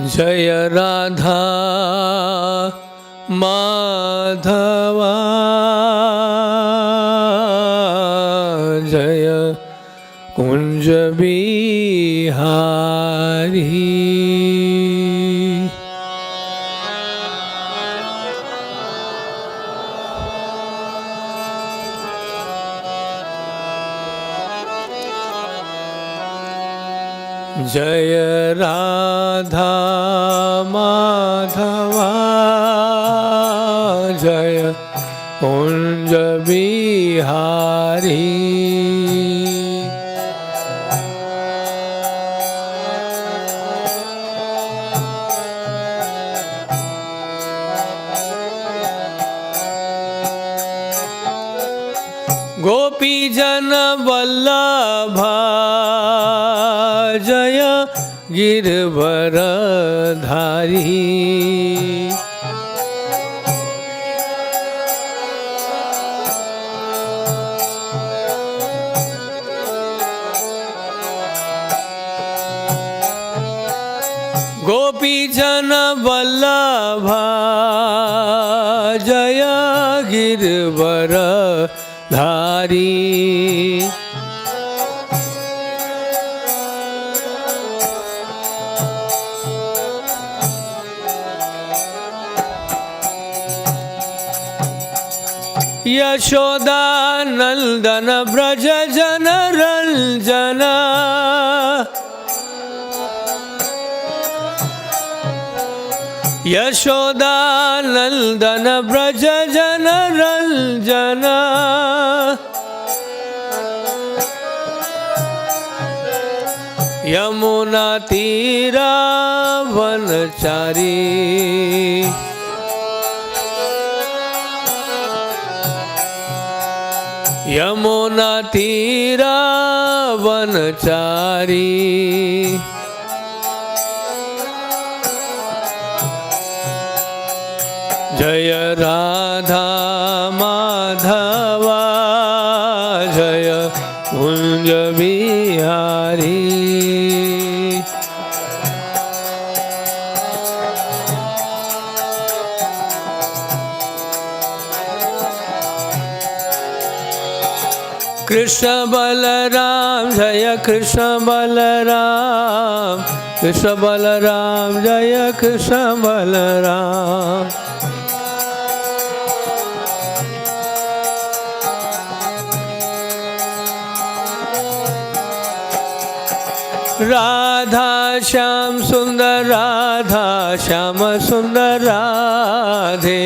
जय राधा माधवा जय कुंज बिहारी। जय राधा माधवा जय कुंज बिहारी। गोपी जन वल्लभा जय गिरवरधारी। गोपी जन वल्लभा जय गिरवरधारी। यशोदा नंदन ब्रज जन रंजना। यशोदा नंदन ब्रज जन रंजना। यमुना तीरा वनचारी। यमुना तीरा वनचारी। जय राधा माधवा जय कुंज बिहारी। कृष्ण बलराम जय कृष्ण बलराम। कृष्ण बलराम जय कृष्ण बलराम। राधा श्याम सुंदर राधा श्याम सुंदर राधे।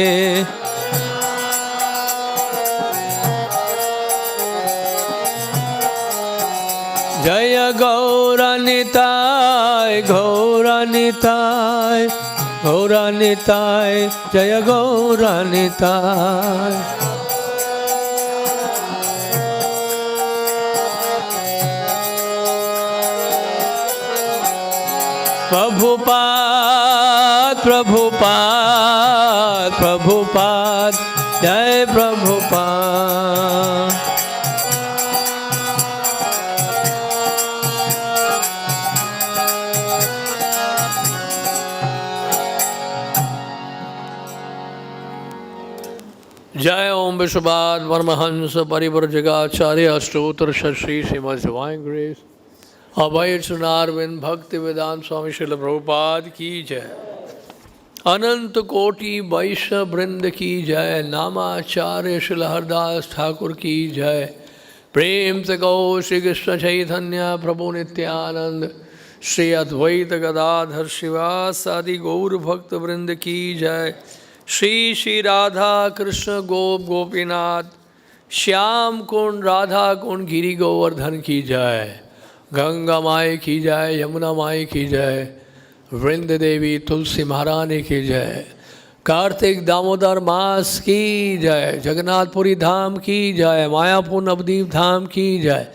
जय गौरानिताय गौरानिताय गौरानिताय जय गौरानिताय। प्रभुपाद प्रभुपाद प्रभुपाद जय प्रभुपाद। जय ओम विश्वपाद परमहंस परिव्रजकाचार्य अष्टोत्तर श्री श्रीमद् डिवाइन ग्रेस अभय चुनारविंद भक्ति वेदांत स्वामी श्रील प्रभुपाद की जय। अनंत कोटि वैष्णव वृंद की जय। नामाचार्य श्रील हरदास ठाकुर की जय। प्रेम से गौ श्री कृष्ण चैतन्य प्रभु नित्यानंद श्री अद्वैत गदाधर शिवासादि गौर भक्त वृंद की जय। श्री श्री राधा कृष्ण गोप गोपीनाथ श्याम कुंड राधा कुंड गिरी गोवर्धन की जय। गंगा माई की जय। यमुना माई की जय। वृंद देवी तुलसी महारानी की जय। कार्तिक दामोदर मास की जय। जगन्नाथपुरी धाम की जय। मायापुर नवदीप धाम की जय।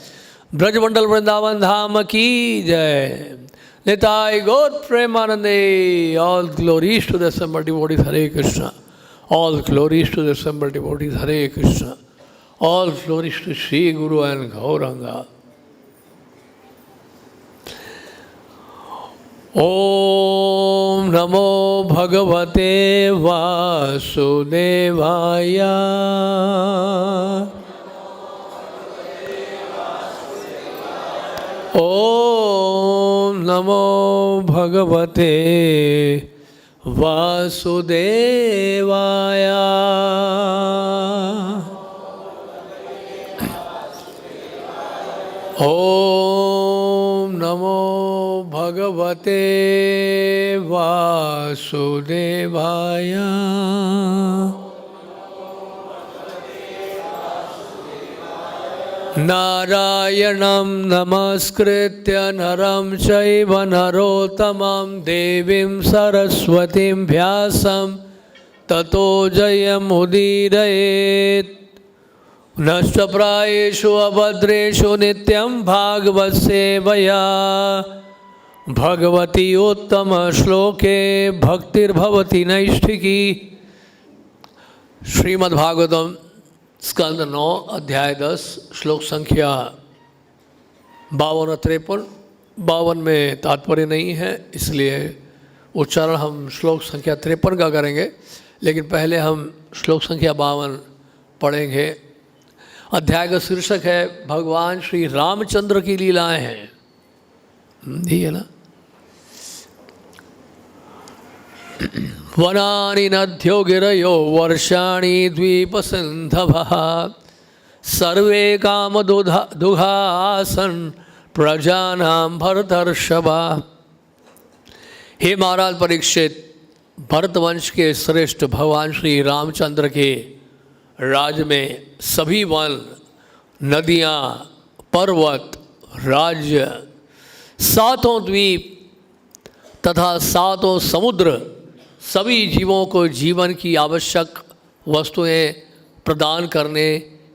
ब्रजमंडल वृंदावन धाम की जय। निताय गौर प्रेमानंदे। All glories to the assembled devotees. Hare Krishna. All glories to the assembled devotees. Hare Krishna. All glories to Sri Guru and Gauranga. ओम नमो भगवते वासुदेवाय। ओम नमो भगवते वासुदेवाय। ओम नमो भगवते वासुदेवाय। नारायणं नमस्कृत्य नरं चैव नरोत्तमं देवीं सरस्वतीं व्यासं ततो जयमुदीरयेत्। नष्टप्रायेषु अभद्रेषु नित्यं भागवत सेवया भगवती उत्तम श्लोके भक्तिर्भवति नैष्ठिकी। श्रीमद्भागवतम स्कंद 9 अध्याय 10 श्लोक संख्या 52 और 53। 52 में तात्पर्य नहीं है, इसलिए उच्चारण हम श्लोक संख्या 53 का करेंगे, लेकिन पहले हम श्लोक संख्या 52 पढ़ेंगे। अध्याय का शीर्षक है भगवान श्री रामचंद्र की लीलाएं हैं। है ना। वनानि नद्यो गिरयो वर्षाणि द्वीपसिन्धवः सर्वे कामदुघासन् प्रजानां भरतर्षभा। हे महाराज परीक्षित, भरतवंश के श्रेष्ठ भगवान श्री रामचंद्र के राज में सभी वन, नदियाँ, पर्वत, राज्य, 7 द्वीप तथा 7 समुद्र सभी जीवों को जीवन की आवश्यक वस्तुएं प्रदान करने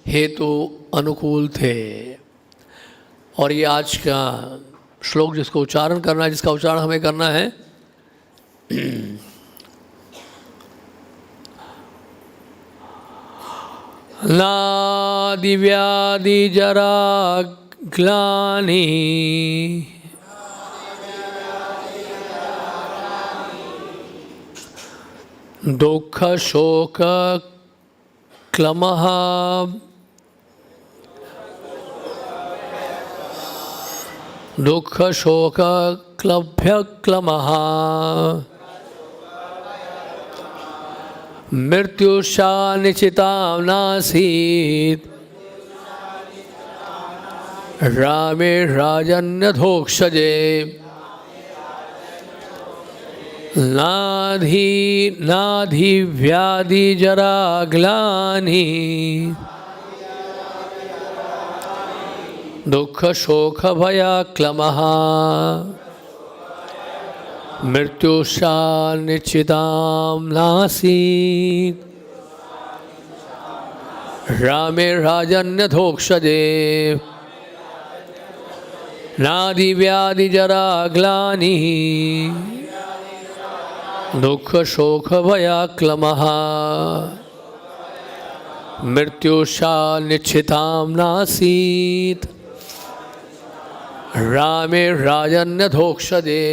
हेतु अनुकूल थे। और ये आज का श्लोक जिसको उच्चारण करना है, जिसका उच्चारण हमें करना है, नादि व्याधि जरा ग्लानि दुख शोक क्लमः दुख शोक क्लभ्य क्लमः मृत्युशा निश्चिता नासीत् रामे राजन्यधोक्षजे नाधि व्याधि जरा ग्लानि दुख शोक भया क्लमः मृत्युशा निश्चितां नासीत् रामे राजन्यधोक्षजे नादि व्याधि जरा ग्लानि दुख शोक भया क्लमः मृत्युशा निश्चितां नासीत् रामे राजन्यधोक्षजे।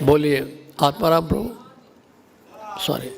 बोलिए आत्माराम प्रभु। सॉरी।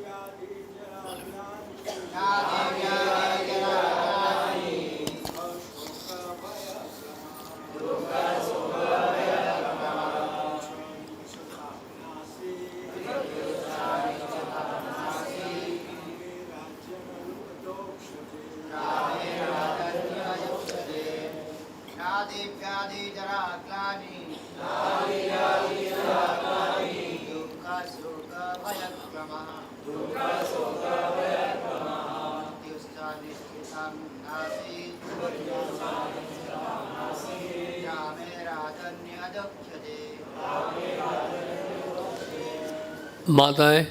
माताएं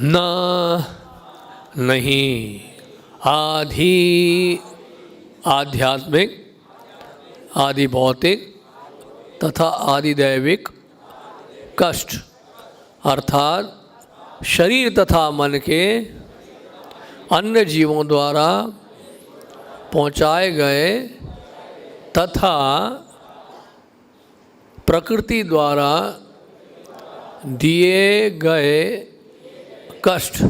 न नहीं आधि आध्यात्मिक, आदि भौतिक तथा आदि दैविक कष्ट, अर्थात शरीर तथा मन के अन्य जीवों द्वारा पहुँचाए गए तथा प्रकृति द्वारा दिए गए कष्ट,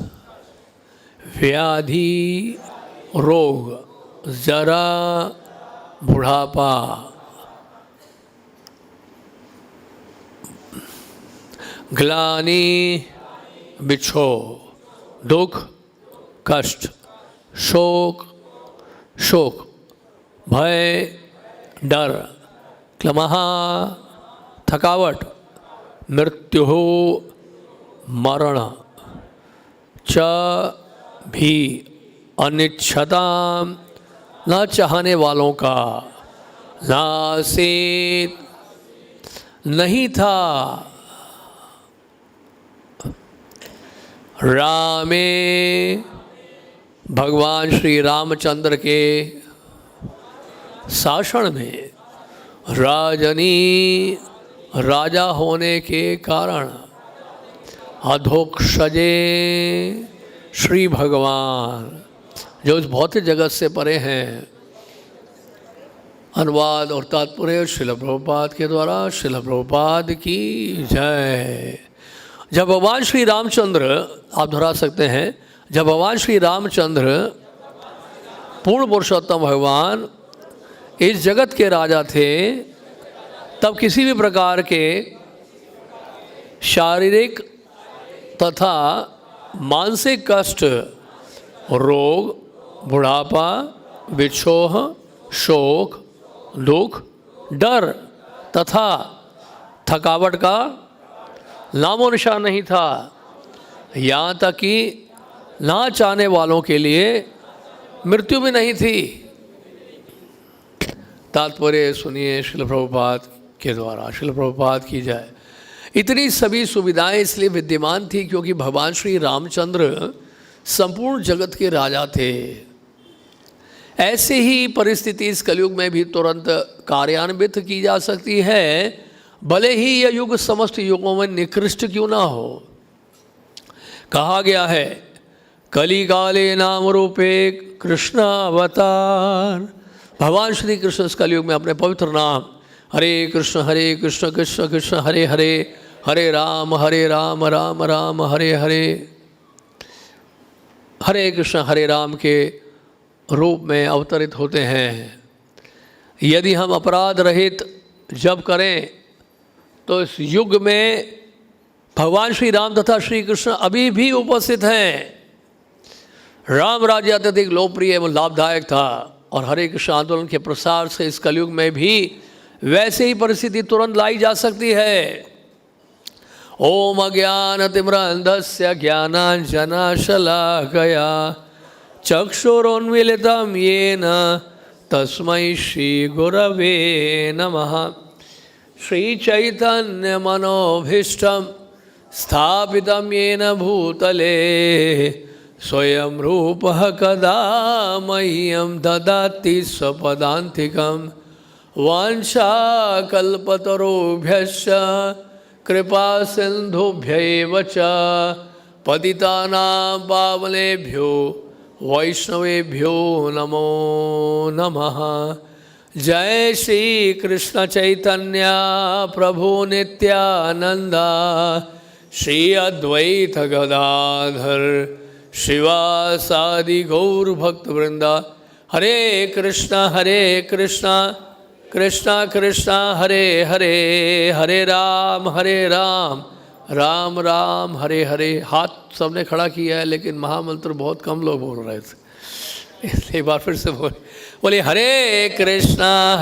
व्याधि, रोग, जरा, बुढ़ापा, ग्लानि, बिछोह, दुख, कष्ट, शोक, भय, डर, क्लमः, थकावट, मृत्यु, मरण, च भी अनिच्छता, न चाहने वालों का, नासीत नहीं था, रामे भगवान श्री रामचंद्र के शासन में राजनी राजा होने के कारण अधोक्षजे श्री भगवान जो इस भौतिक जगत से परे हैं। अनुवाद और तात्पर्य श्रील प्रभुपाद के द्वारा। श्रील प्रभुपाद की जय। जब भगवान श्री रामचंद्र, आप दोहरा सकते हैं, जब भगवान श्री रामचंद्र पूर्ण पुरुषोत्तम भगवान इस जगत के राजा थे, तब किसी भी प्रकार के शारीरिक तथा मानसिक कष्ट, रोग, बुढ़ापा, विक्षोभ, शोक, दुख, डर तथा थकावट का नामो निशान नहीं था। यहाँ तक कि ना चाहने वालों के लिए मृत्यु भी नहीं थी। तात्पर्य सुनिए श्रील प्रभुपाद के द्वारा। श्रील प्रभुपाद की जय। इतनी सभी सुविधाएं इसलिए विद्यमान थी क्योंकि भगवान श्री रामचंद्र संपूर्ण जगत के राजा थे। ऐसे ही परिस्थिति इस कलयुग में भी तुरंत कार्यान्वित की जा सकती है, भले ही यह युग समस्त युगों में निकृष्ट क्यों ना हो। कहा गया है, कलिकाले नाम रूपे कृष्ण अवतार। भगवान श्री कृष्ण इस कलयुग में अपने पवित्र नाम हरे कृष्ण कृष्ण कृष्ण हरे हरे, हरे राम राम राम हरे हरे, हरे राम के रूप में अवतरित होते हैं। यदि हम अपराध रहित जप करें तो इस युग में भगवान श्री राम तथा श्री कृष्ण अभी भी उपस्थित हैं। राम राज्य अत्यधिक लोकप्रिय एवं लाभदायक था और हरे कृष्ण आंदोलन के प्रसार से इस कलयुग में भी वैसे ही परिस्थिति तुरंत लाई जा सकती है। ओम अज्ञानतिमिरान्धस्य ज्ञानाञ्जनशलाकया चक्षुरुन्मीलितं येन तस्मै श्रीगुरवे नमः। श्रीचैतन्यमनोभीष्टं स्थापितं येन भूतले स्वयं रूपः कदा मह्यं ददाति स्वपदान्तिकं। वाञ्छाकल्पतरुभ्यश्च कृपा सिन्धुभ्यैव च पतितानां पावनेभ्यो वैष्णवेभ्यो नमो नमः। जय श्री कृष्ण चैतन्य प्रभु नित्यानंद श्री अद्वैत गदाधर श्रीवासादि गौर भक्त वृंदा। हरे कृष्णा कृष्णा कृष्णा हरे हरे, हरे राम राम राम हरे हरे। हाथ सबने खड़ा किया है लेकिन महामंत्र बहुत कम लोग बोल रहे थे, इसलिए एक बार फिर से बोलिए हरे कृष्णा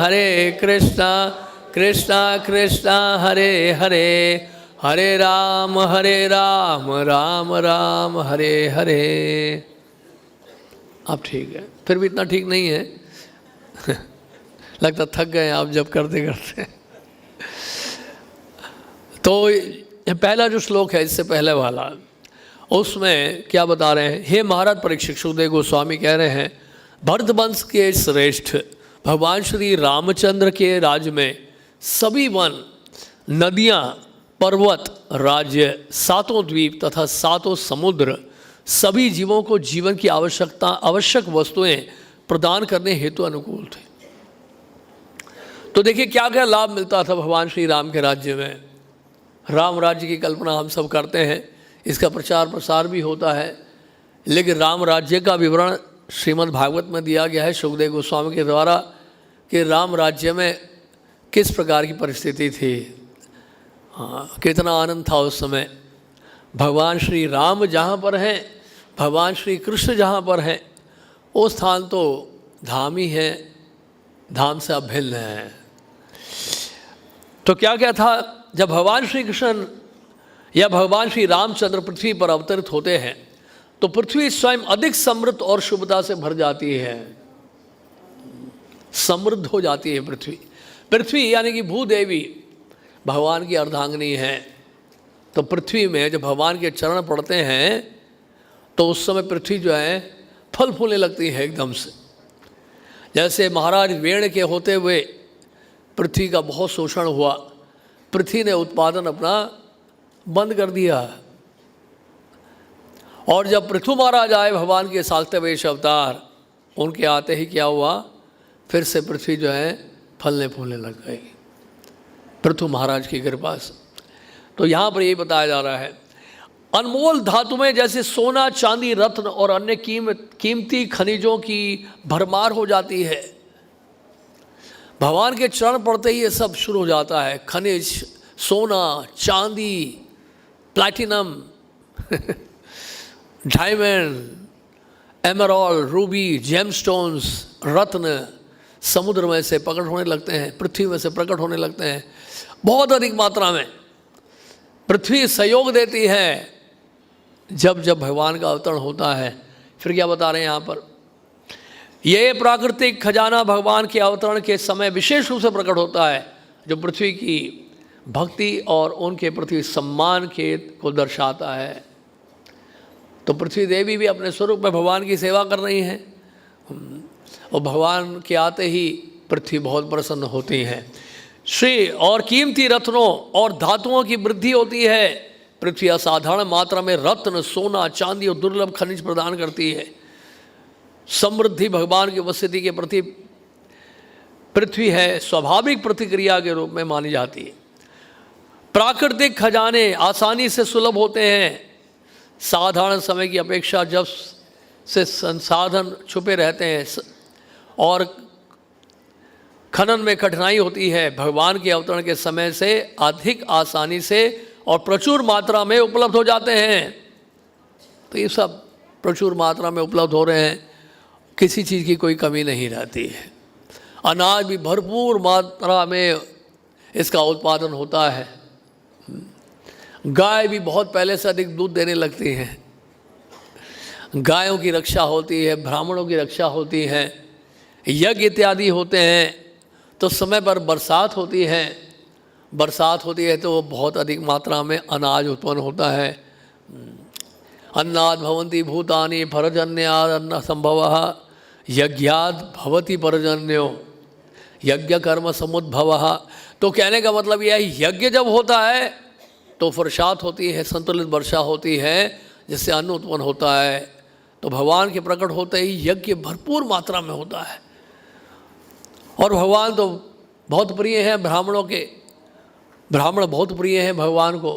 कृष्णा कृष्णा हरे हरे, हरे राम राम राम हरे हरे। अब ठीक है, फिर भी इतना ठीक नहीं है लगता थक गए आप जब करते करते। तो पहला जो श्लोक है इससे पहले वाला, उसमें क्या बता रहे हैं, हे महाराज परीक्षित, सुखदेव गोस्वामी कह रहे हैं, भरतवंश के श्रेष्ठ भगवान श्री रामचंद्र के राज्य में सभी वन, नदियाँ, पर्वत, राज्य, सातों द्वीप तथा सातों समुद्र सभी जीवों को जीवन की आवश्यक वस्तुएं प्रदान करने हेतु अनुकूल थे। तो देखिए क्या क्या लाभ मिलता था भगवान श्री राम के राज्य में। राम राज्य की कल्पना हम सब करते हैं, इसका प्रचार प्रसार भी होता है, लेकिन राम राज्य का विवरण श्रीमद् भागवत में दिया गया है सुखदेव गोस्वामी के द्वारा कि राम राज्य में किस प्रकार की परिस्थिति थी। हाँ, कितना आनंद था उस समय। भगवान श्री राम जहाँ पर हैं, भगवान श्री कृष्ण जहाँ पर हैं, वो स्थान तो धाम ही है, धाम से अभिन्न है। तो क्या क्या था, जब भगवान श्री कृष्ण या भगवान श्री रामचंद्र पृथ्वी पर अवतरित होते हैं तो पृथ्वी स्वयं अधिक समृद्ध और शुभता से भर जाती है, समृद्ध हो जाती है पृथ्वी। पृथ्वी यानी कि भूदेवी भगवान की अर्धांगिनी है। तो पृथ्वी में जब भगवान के चरण पड़ते हैं तो उस समय पृथ्वी जो है फल फूलने लगती है एकदम से। जैसे महाराज वेण के होते हुए पृथ्वी का बहुत शोषण हुआ, पृथ्वी ने उत्पादन अपना बंद कर दिया, और जब पृथु महाराज आए भगवान के साल्तवेश अवतार, उनके आते ही क्या हुआ, फिर से पृथ्वी जो है फलने फूलने लग गई पृथु महाराज की कृपा से। तो यहाँ पर ये बताया जा रहा है, अनमोल धातु में जैसे सोना, चांदी, रत्न और अन्य कीमती खनिजों की भरमार हो जाती है। भगवान के चरण पड़ते ही ये सब शुरू हो जाता है, खनिज, सोना, चांदी, platinum, diamond, emerald, ruby, gemstones, रत्न समुद्र में से प्रकट होने लगते हैं, पृथ्वी में से प्रकट होने लगते हैं बहुत अधिक मात्रा में। पृथ्वी सहयोग देती है जब जब भगवान का अवतरण होता है। फिर क्या बता रहे हैं यहाँ पर, ये प्राकृतिक खजाना भगवान के अवतरण के समय विशेष रूप से प्रकट होता है, जो पृथ्वी की भक्ति और उनके प्रति सम्मान के को दर्शाता है। तो पृथ्वी देवी भी अपने स्वरूप में भगवान की सेवा कर रही हैं, और भगवान के आते ही पृथ्वी बहुत प्रसन्न होती हैं। श्री और कीमती रत्नों और धातुओं की वृद्धि होती है। पृथ्वी असाधारण मात्रा में रत्न, सोना, चांदी और दुर्लभ खनिज प्रदान करती है। समृद्धि भगवान की उपस्थिति के प्रति पृथ्वी है स्वाभाविक प्रतिक्रिया के रूप में मानी जाती है। प्राकृतिक खजाने आसानी से सुलभ होते हैं। साधारण समय की अपेक्षा जब से संसाधन छुपे रहते हैं और खनन में कठिनाई होती है, भगवान के अवतरण के समय से अधिक आसानी से और प्रचुर मात्रा में उपलब्ध हो जाते हैं। तो ये सब प्रचुर मात्रा में उपलब्ध हो रहे हैं, किसी चीज़ की कोई कमी नहीं रहती है। अनाज भी भरपूर मात्रा में इसका उत्पादन होता है। गाय भी बहुत पहले से अधिक दूध देने लगती हैं। गायों की रक्षा होती है, ब्राह्मणों की रक्षा होती है, यज्ञ इत्यादि होते हैं, तो समय पर बरसात होती है। बरसात होती है तो बहुत अधिक मात्रा में अनाज उत्पन्न होता है। अन्नाद भवन्ति भूतानि परजन्याद अन्न संभवः यज्ञाद भवति परजन्यो यज्ञ कर्म समुद्भवः। तो कहने का मतलब यह है, यज्ञ जब होता है तो वर्षात होती है, संतुलित वर्षा होती है, जिससे अन्न उत्पन्न होता है। तो भगवान के प्रकट होते ही यज्ञ भरपूर मात्रा में होता है। और भगवान तो बहुत प्रिय हैं ब्राह्मणों के, ब्राह्मण बहुत प्रिय हैं भगवान को।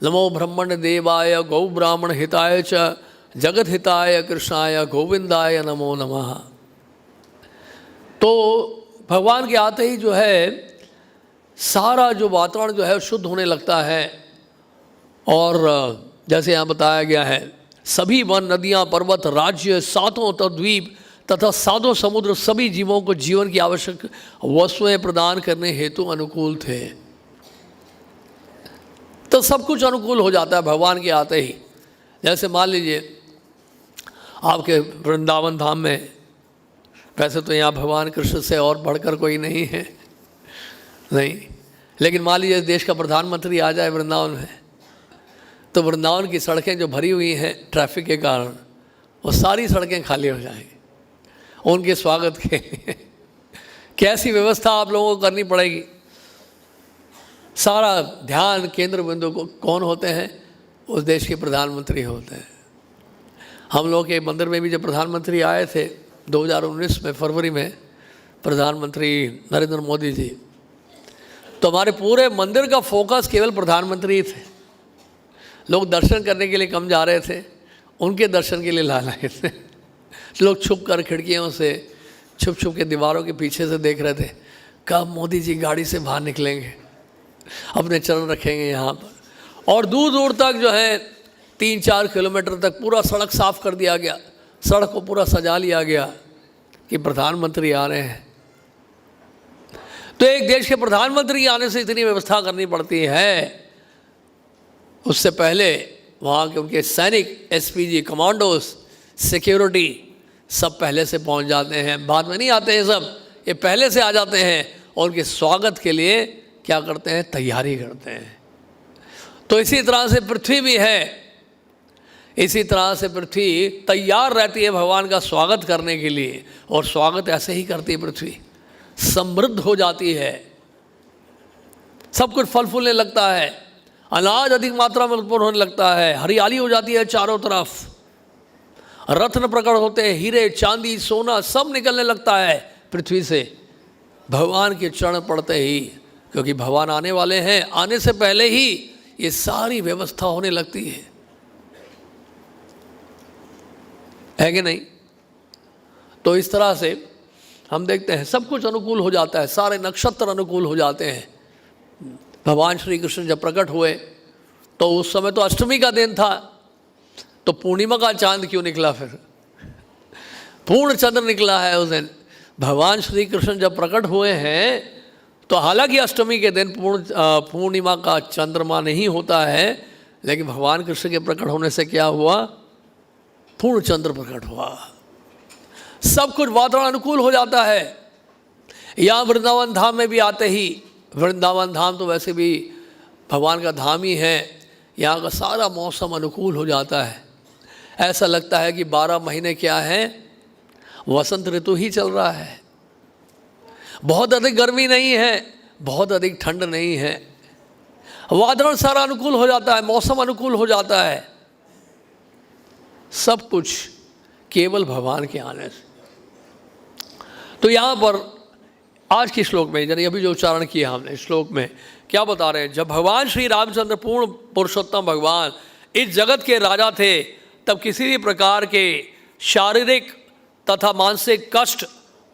नमो ब्रह्मण्य देवाय गौ ब्राह्मण हिताय च जगत हिताय कृष्णाय गोविंदाय नमो नमः। तो भगवान के आते ही जो है सारा जो वातावरण जो है शुद्ध होने लगता है। और जैसे यहाँ बताया गया है, सभी वन, नदियाँ, पर्वत, राज्य, सातों द्वीप तथा सातों समुद्र सभी जीवों को जीवन की आवश्यक वस्तुएं प्रदान करने हेतु अनुकूल थे। तो सब कुछ अनुकूल हो जाता है भगवान के आते ही। जैसे मान लीजिए आपके वृंदावन धाम में, वैसे तो यहाँ भगवान कृष्ण से और बढ़कर कोई नहीं है, नहीं, लेकिन मान लीजिए देश का प्रधानमंत्री आ जाए वृंदावन में, तो वृंदावन की सड़कें जो भरी हुई हैं ट्रैफिक के कारण, वो सारी सड़कें खाली हो जाएंगी उनके स्वागत के लिए। कैसी व्यवस्था आप लोगों को करनी पड़ेगी। सारा ध्यान केंद्र बिंदु को कौन होते हैं? उस देश के प्रधानमंत्री होते हैं। हम लोग के मंदिर में भी जब प्रधानमंत्री आए थे 2019 में फरवरी में, प्रधानमंत्री नरेंद्र मोदी जी, तो हमारे पूरे मंदिर का फोकस केवल प्रधानमंत्री थे। लोग दर्शन करने के लिए कम जा रहे थे, उनके दर्शन के लिए ला रहे थे। लोग छुप कर खिड़कियों से, छुप छुप के दीवारों के पीछे से देख रहे थे, कब मोदी जी गाड़ी से बाहर निकलेंगे, अपने चरण रखेंगे यहाँ पर। और दूर दूर तक जो है 3-4 किलोमीटर तक पूरा सड़क साफ कर दिया गया, सड़क को पूरा सजा लिया गया कि प्रधानमंत्री आ रहे हैं। तो एक देश के प्रधानमंत्री आने से इतनी व्यवस्था करनी पड़ती है। उससे पहले वहाँ के उनके सैनिक, एसपीजी, कमांडोज, सिक्योरिटी सब पहले से पहुँच जाते हैं। बाद में नहीं आते हैं सब, ये पहले से आ जाते हैं और उनके स्वागत के लिए क्या करते हैं? तैयारी करते हैं। तो इसी तरह से पृथ्वी भी है, इसी तरह से पृथ्वी तैयार रहती है भगवान का स्वागत करने के लिए। और स्वागत ऐसे ही करती है पृथ्वी, समृद्ध हो जाती है, सब कुछ फल फूलने लगता है, अनाज अधिक मात्रा में उत्पन्न होने लगता है, हरियाली हो जाती है चारों तरफ, रत्न प्रकट होते हैं, हीरे चांदी सोना सब निकलने लगता है पृथ्वी से भगवान के चरण पड़ते ही। क्योंकि भगवान आने वाले हैं, आने से पहले ही ये सारी व्यवस्था होने लगती है कि नहीं? तो इस तरह से हम देखते हैं सब कुछ अनुकूल हो जाता है, सारे नक्षत्र अनुकूल हो जाते हैं। भगवान श्री कृष्ण जब प्रकट हुए तो उस समय तो अष्टमी का दिन था, तो पूर्णिमा का चांद क्यों निकला? फिर पूर्ण चंद्र निकला है उस दिन। भगवान श्री कृष्ण जब प्रकट हुए हैं तो हालांकि अष्टमी के दिन पूर्णिमा का चंद्रमा नहीं होता है, लेकिन भगवान कृष्ण के प्रकट होने से क्या हुआ? पूर्ण चंद्र प्रकट हुआ, सब कुछ वातावरण अनुकूल हो जाता है। यहाँ वृंदावन धाम में भी आते ही, वृंदावन धाम तो वैसे भी भगवान का धाम ही है, यहाँ का सारा मौसम अनुकूल हो जाता है। ऐसा लगता है कि 12 महीने क्या है? वसंत ऋतु ही चल रहा है। बहुत अधिक गर्मी नहीं है, बहुत अधिक ठंड नहीं है, वातावरण सारा अनुकूल हो जाता है, मौसम अनुकूल हो जाता है। सब कुछ केवल भगवान के आने से। तो यहाँ पर आज के श्लोक में, यानी अभी जो उच्चारण किया हमने श्लोक में, क्या बता रहे हैं? जब भगवान श्री रामचंद्र पूर्ण पुरुषोत्तम भगवान इस जगत के राजा थे, तब किसी भी प्रकार के शारीरिक तथा मानसिक कष्ट,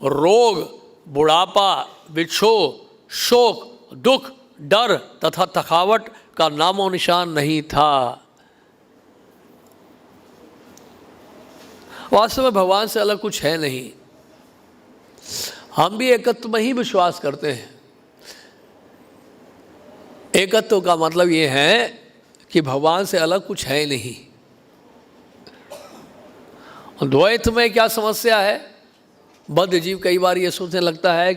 रोग, बुढ़ापा, विक्षोभ, शोक, दुख, डर तथा थकावट का नामो निशान नहीं था। वास्तव में भगवान से अलग कुछ है नहीं। हम भी एकत्व में ही विश्वास करते हैं। एकत्व का मतलब ये है कि भगवान से अलग कुछ है नहीं। द्वैत में क्या समस्या है? बद्ध जीव कई बार ये सोचने लगता है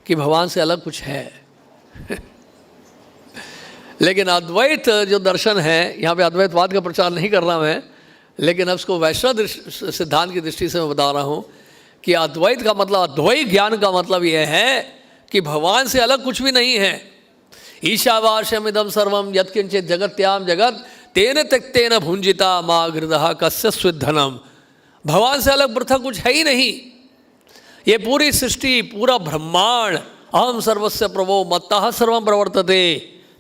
कि भगवान से अलग कुछ है। लेकिन अद्वैत जो दर्शन है, यहाँ पे अद्वैतवाद का प्रचार नहीं कर रहा मैं, लेकिन अब इसको वैष्णव सिद्धांत की दृष्टि से मैं बता रहा हूँ कि अद्वैत का मतलब, अद्वैत ज्ञान का मतलब यह है कि भगवान से अलग कुछ भी नहीं है। ईशावास्यमिदं सर्वं यत्किंचित् जगत्याम जगत तेन त्यक्तेन भुंजिता मा गृधः कस्य स्विद्धनम। भगवान से अलग पृथक कुछ है ही नहीं। ये पूरी सृष्टि, पूरा ब्रह्मांड, अहम सर्वस्य प्रभो मत्तः सर्वं प्रवर्तते,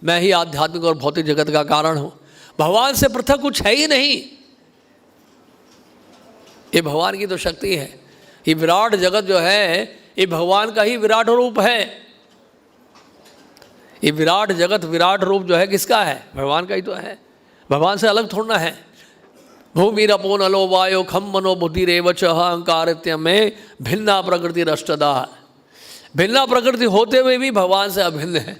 मैं ही आध्यात्मिक और भौतिक जगत का कारण हूँ। भगवान से पृथक कुछ है ही नहीं। ये भगवान की तो शक्ति है। ये विराट जगत जो है, ये भगवान का ही विराट रूप है। ये विराट जगत, विराट रूप जो है किसका है? भगवान का ही तो है। भगवान से अलग थोड़ना है। भूमिरपो नलो वायो खम मनो बुद्धिरेवच अहंकारित्य में भिन्ना प्रकृति रष्टदा। भिन्ना प्रकृति होते हुए भी भगवान से अभिन्न है।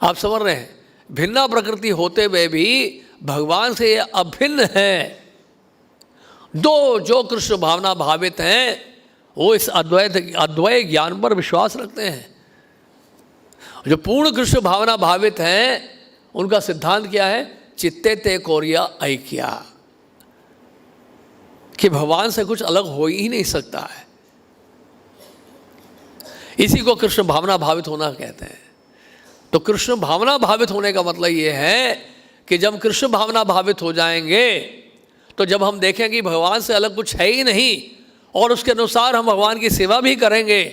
आप समझ रहे हैं? भिन्ना प्रकृति होते हुए भी भगवान से अभिन्न है। दो जो कृष्ण भावना भावित हैं वो इस अद्वैत ज्ञान पर विश्वास रखते हैं। जो पूर्ण कृष्ण भावना भावित हैं उनका सिद्धांत क्या है चित्ते ते कोरिया ऐक्या, कि भगवान से कुछ अलग हो ही नहीं सकता है। इसी को कृष्ण भावना भावित होना कहते हैं। तो कृष्ण भावना भावित होने का मतलब ये है कि जब कृष्ण भावना भावित हो जाएंगे तो जब हम देखें कि भगवान से अलग कुछ है ही नहीं और उसके अनुसार हम भगवान की सेवा भी करेंगे,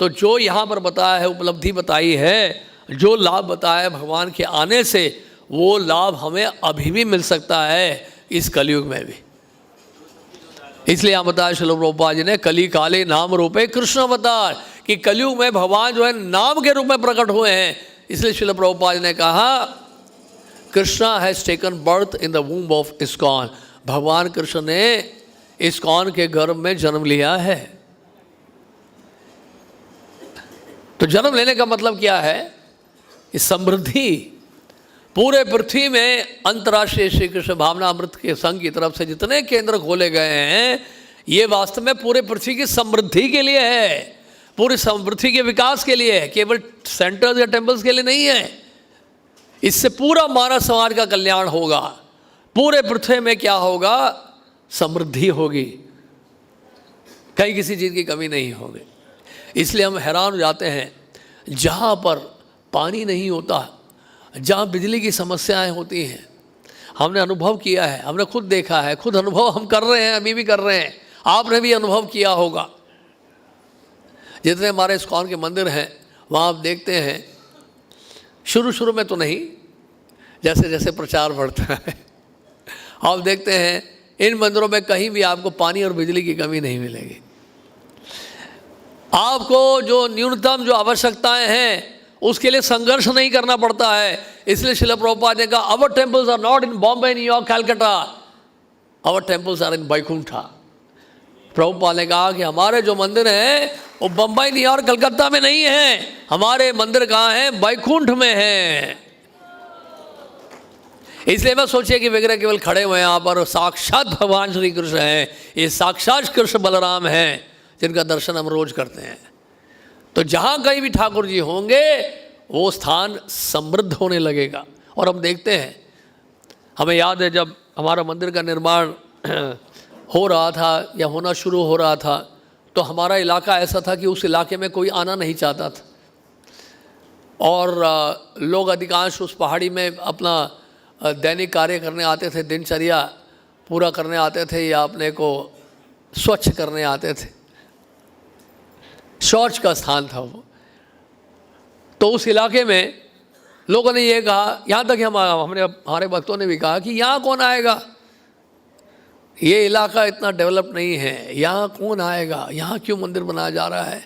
तो जो यहाँ पर बताया है, उपलब्धि बताई है, जो लाभ बताया है भगवान के आने से, वो लाभ हमें अभी भी मिल सकता है इस कलयुग में भी। इसलिए यहाँ बताया श्रील प्रभुपाद जी ने, कली काले नाम रूपे कृष्ण अवतार, कि कलयुग में भगवान जो है नाम के रूप में प्रकट हुए हैं। इसलिए श्रील प्रभुपाद जी ने कहा, Krishna has taken birth in the womb of ISKCON, भगवान कृष्ण ने इस्कॉन के गर्भ में जन्म लिया है। तो जन्म लेने का मतलब क्या है? इस समृद्धि पूरे पृथ्वी में अंतर्राष्ट्रीय श्री कृष्ण भावना अमृत के संघ की तरफ से जितने केंद्र खोले गए हैं, ये वास्तव में पूरे पृथ्वी की समृद्धि के लिए है, पूरी समृद्धि के विकास के लिए है, केवल सेंटर्स या टेम्पल्स के लिए नहीं है। इससे पूरा मानव समाज का कल्याण होगा, पूरे पृथ्वी में क्या होगा? समृद्धि होगी, कहीं किसी चीज़ की कमी नहीं होगी। इसलिए हम हैरान हो जाते हैं, जहाँ पर पानी नहीं होता, जहाँ बिजली की समस्याएं होती हैं, हमने अनुभव किया है, हमने खुद देखा है, खुद अनुभव हम कर रहे हैं, अभी भी कर रहे हैं, आपने भी अनुभव किया होगा। जितने हमारे इस्कॉन के मंदिर हैं वहाँ आप देखते हैं, शुरू में तो नहीं, जैसे जैसे प्रचार बढ़ता है आप देखते हैं इन मंदिरों में कहीं भी आपको पानी और बिजली की कमी नहीं मिलेगी। आपको जो न्यूनतम जो आवश्यकताएं हैं उसके लिए संघर्ष नहीं करना पड़ता है। इसलिए श्रील प्रभुपाद ने कहा, our temples are not in Bombay, New York, Calcutta, our temples are in Vaikuntha. Prabhupada ने कहा कि हमारे जो मंदिर हैं वो बम्बई, न्यूयॉर्क, कलकत्ता में नहीं है, हमारे मंदिर कहाँ हैं? बैकुंठ में हैं। इसलिए मैं सोचिए कि विग्रह केवल खड़े हुए हैं यहाँ पर, साक्षात भगवान श्री कृष्ण हैं, ये साक्षात कृष्ण बलराम हैं जिनका दर्शन हम रोज करते हैं। तो जहाँ कहीं भी ठाकुर जी होंगे वो स्थान समृद्ध होने लगेगा। और हम देखते हैं, हमें याद है जब हमारा मंदिर का निर्माण हो रहा था या होना शुरू हो रहा था, तो हमारा इलाका ऐसा था कि उस इलाके में कोई आना नहीं चाहता था, और लोग अधिकांश उस पहाड़ी में अपना दैनिक कार्य करने आते थे, दिनचर्या पूरा करने आते थे, या अपने को स्वच्छ करने आते थे। शौच का स्थान था वो। तो उस इलाके में लोगों ने ये कहा, यहाँ तक कि हमारे भक्तों ने भी कहा कि यहाँ कौन आएगा, ये इलाका इतना डेवलप नहीं है, यहाँ कौन आएगा, यहाँ क्यों मंदिर बनाया जा रहा है,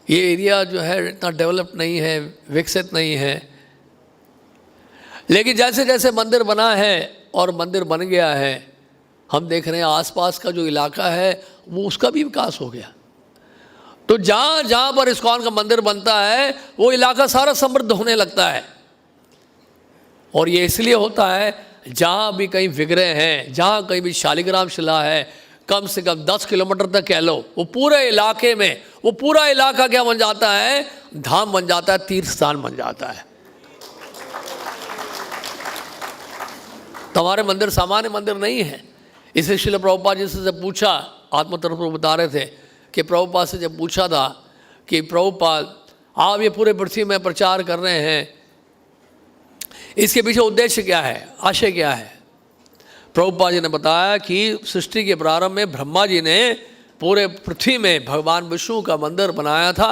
ये एरिया जो है इतना डेवलप नहीं है, विकसित नहीं है। लेकिन जैसे जैसे मंदिर बना है और मंदिर बन गया है, हम देख रहे हैं आसपास का जो इलाका है वो उसका भी विकास हो गया। तो जहाँ जहाँ पर इस्कॉन का मंदिर बनता है वो इलाका सारा समृद्ध होने लगता है। और ये इसलिए होता है, जहाँ भी कहीं विग्रह हैं, जहाँ कहीं भी शालिग्राम शिला है, कम से कम 10 किलोमीटर तक कह लो, वो पूरे इलाके में, वो पूरा इलाका क्या बन जाता है? धाम बन जाता है, तीर्थ स्थान बन जाता है। तो हमारे मंदिर सामान्य मंदिर नहीं है। इसलिए श्रील प्रभुपाद जी से जब पूछा, आत्म तरफ बता रहे थे कि प्रभुपाद से जब पूछा था कि प्रभुपाद आप ये पूरे पृथ्वी में प्रचार कर रहे हैं, इसके पीछे उद्देश्य क्या है, आशय क्या है? प्रभुपाद जी ने बताया कि सृष्टि के प्रारंभ में ब्रह्मा जी ने पूरे पृथ्वी में भगवान विष्णु का मंदिर बनाया था,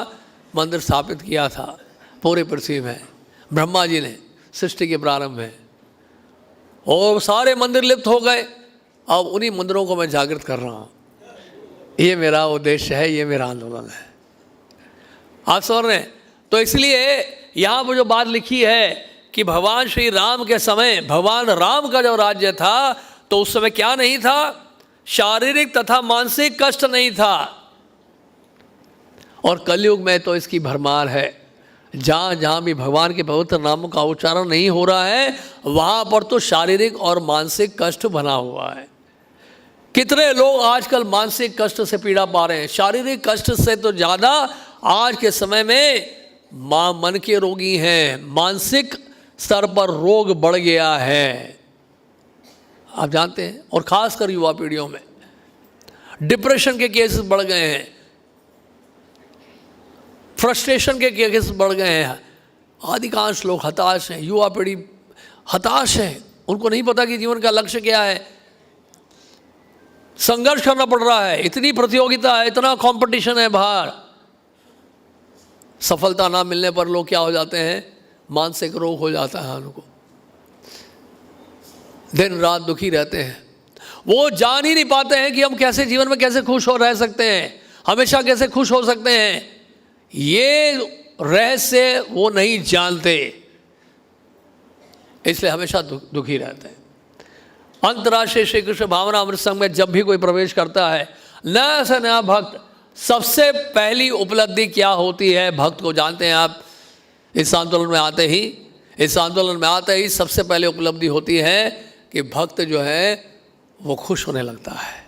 मंदिर स्थापित किया था पूरे पृथ्वी में ब्रह्मा जी ने सृष्टि के प्रारंभ में, और सारे मंदिर लिप्त हो गए। अब उन्हीं मंदिरों को मैं जागृत कर रहा हूँ, ये मेरा उद्देश्य है, ये मेरा आंदोलन है। आप समझ रहे हैं? तो इसलिए यहाँ पर जो बात लिखी है कि भगवान श्री राम के समय, भगवान राम का जब राज्य था तो उस समय क्या नहीं था? शारीरिक तथा मानसिक कष्ट नहीं था। और कलयुग में तो इसकी भरमार है। जहाँ जहाँ भी भगवान के पवित्र नामों का उच्चारण नहीं हो रहा है, वहाँ पर तो शारीरिक और मानसिक कष्ट बना हुआ है। कितने लोग आजकल मानसिक कष्ट से पीड़ा पा रहे हैं। शारीरिक कष्ट से तो ज़्यादा आज के समय में मन के रोगी हैं, मानसिक स्तर पर रोग बढ़ गया है। आप जानते हैं, और खासकर युवा पीढ़ियों में डिप्रेशन के केसेस बढ़ गए हैं, फ्रस्ट्रेशन के केसेस बढ़ गए हैं। अधिकांश लोग हताश हैं, युवा पीढ़ी हताश है, उनको नहीं पता कि जीवन का लक्ष्य क्या है। संघर्ष करना पड़ रहा है, इतनी प्रतियोगिता है, इतना कंपटीशन है बाहर। सफलता ना मिलने पर लोग क्या हो जाते हैं, मानसिक रोग हो जाता है उनको, दिन रात दुखी रहते हैं। वो जान ही नहीं पाते हैं कि हम कैसे जीवन में कैसे खुश हो रह सकते हैं, हमेशा कैसे खुश हो सकते हैं। ये रहस्य वो नहीं जानते, इसलिए हमेशा दुखी रहते हैं। अंतर्राष्ट्रीय श्री कृष्ण भावना अमृत संघ में जब भी कोई प्रवेश करता है, नया से नया भक्त, सबसे पहली उपलब्धि क्या होती है भक्त को जानते हैं आप? इस आंदोलन में आते ही सबसे पहले उपलब्धि होती है कि भक्त जो है वो खुश होने लगता है,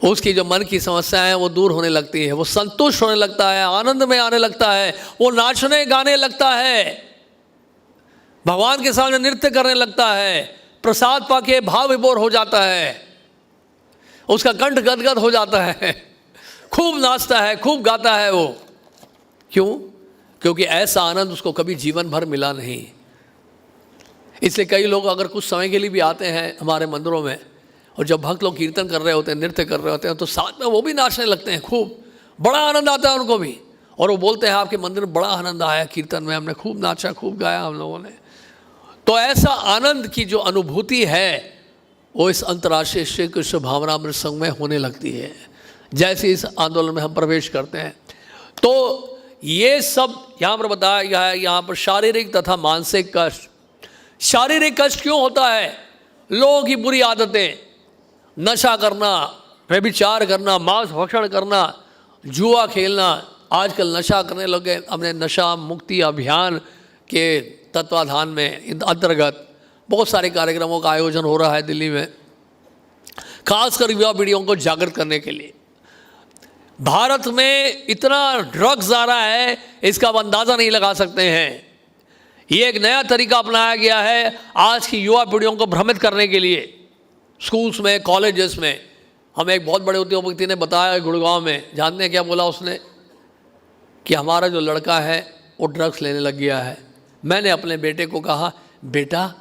उसकी जो मन की समस्याएं हैं वो दूर होने लगती है, वो संतुष्ट होने लगता है, आनंद में आने लगता है, वो नाचने गाने लगता है, भगवान के सामने नृत्य करने लगता है, प्रसाद पाके भाव विभोर हो जाता है, उसका कंठ गदगद हो जाता है, खूब नाचता है, खूब गाता है वो। क्यों? क्योंकि ऐसा आनंद उसको कभी जीवन भर मिला नहीं। इसलिए कई लोग अगर कुछ समय के लिए भी आते हैं हमारे मंदिरों में, और जब भक्त लोग कीर्तन कर रहे होते हैं, नृत्य कर रहे होते हैं, तो साथ में वो भी नाचने लगते हैं, खूब बड़ा आनंद आता है उनको भी। और वो बोलते हैं आपके मंदिर में बड़ा आनंद आया कीर्तन में, हमने खूब नाचा, खूब गाया हम लोगों ने। तो ऐसा आनंद की जो अनुभूति है वो इस अंतर्राष्ट्रीय श्री कृष्ण भावना अमृत संघ में होने लगती है जैसे इस आंदोलन में हम प्रवेश करते हैं। तो ये सब यहाँ पर बताया गया है, यहाँ पर शारीरिक तथा मानसिक कष्ट। शारीरिक कष्ट क्यों होता है? लोगों की बुरी आदतें, नशा करना, व्यभिचार करना, मांस भक्षण करना, जुआ खेलना। आजकल नशा करने लगे। हमने नशा मुक्ति अभियान के तत्वाधान में अंतर्गत बहुत सारे कार्यक्रमों का आयोजन हो रहा है दिल्ली में, खासकर युवा पीढ़ियों को जागृत करने के लिए। भारत में इतना ड्रग्स आ रहा है, इसका आप अंदाज़ा नहीं लगा सकते हैं। ये एक नया तरीका अपनाया गया है आज की युवा पीढ़ियों को भ्रमित करने के लिए। स्कूल्स में, कॉलेजेस में, हमें एक बहुत बड़े उद्योगपति ने बताया गुड़गांव में, जानते हैं क्या बोला उसने? कि हमारा जो लड़का है वो ड्रग्स लेने लग गया है। मैंने अपने बेटे को कहा, बेटा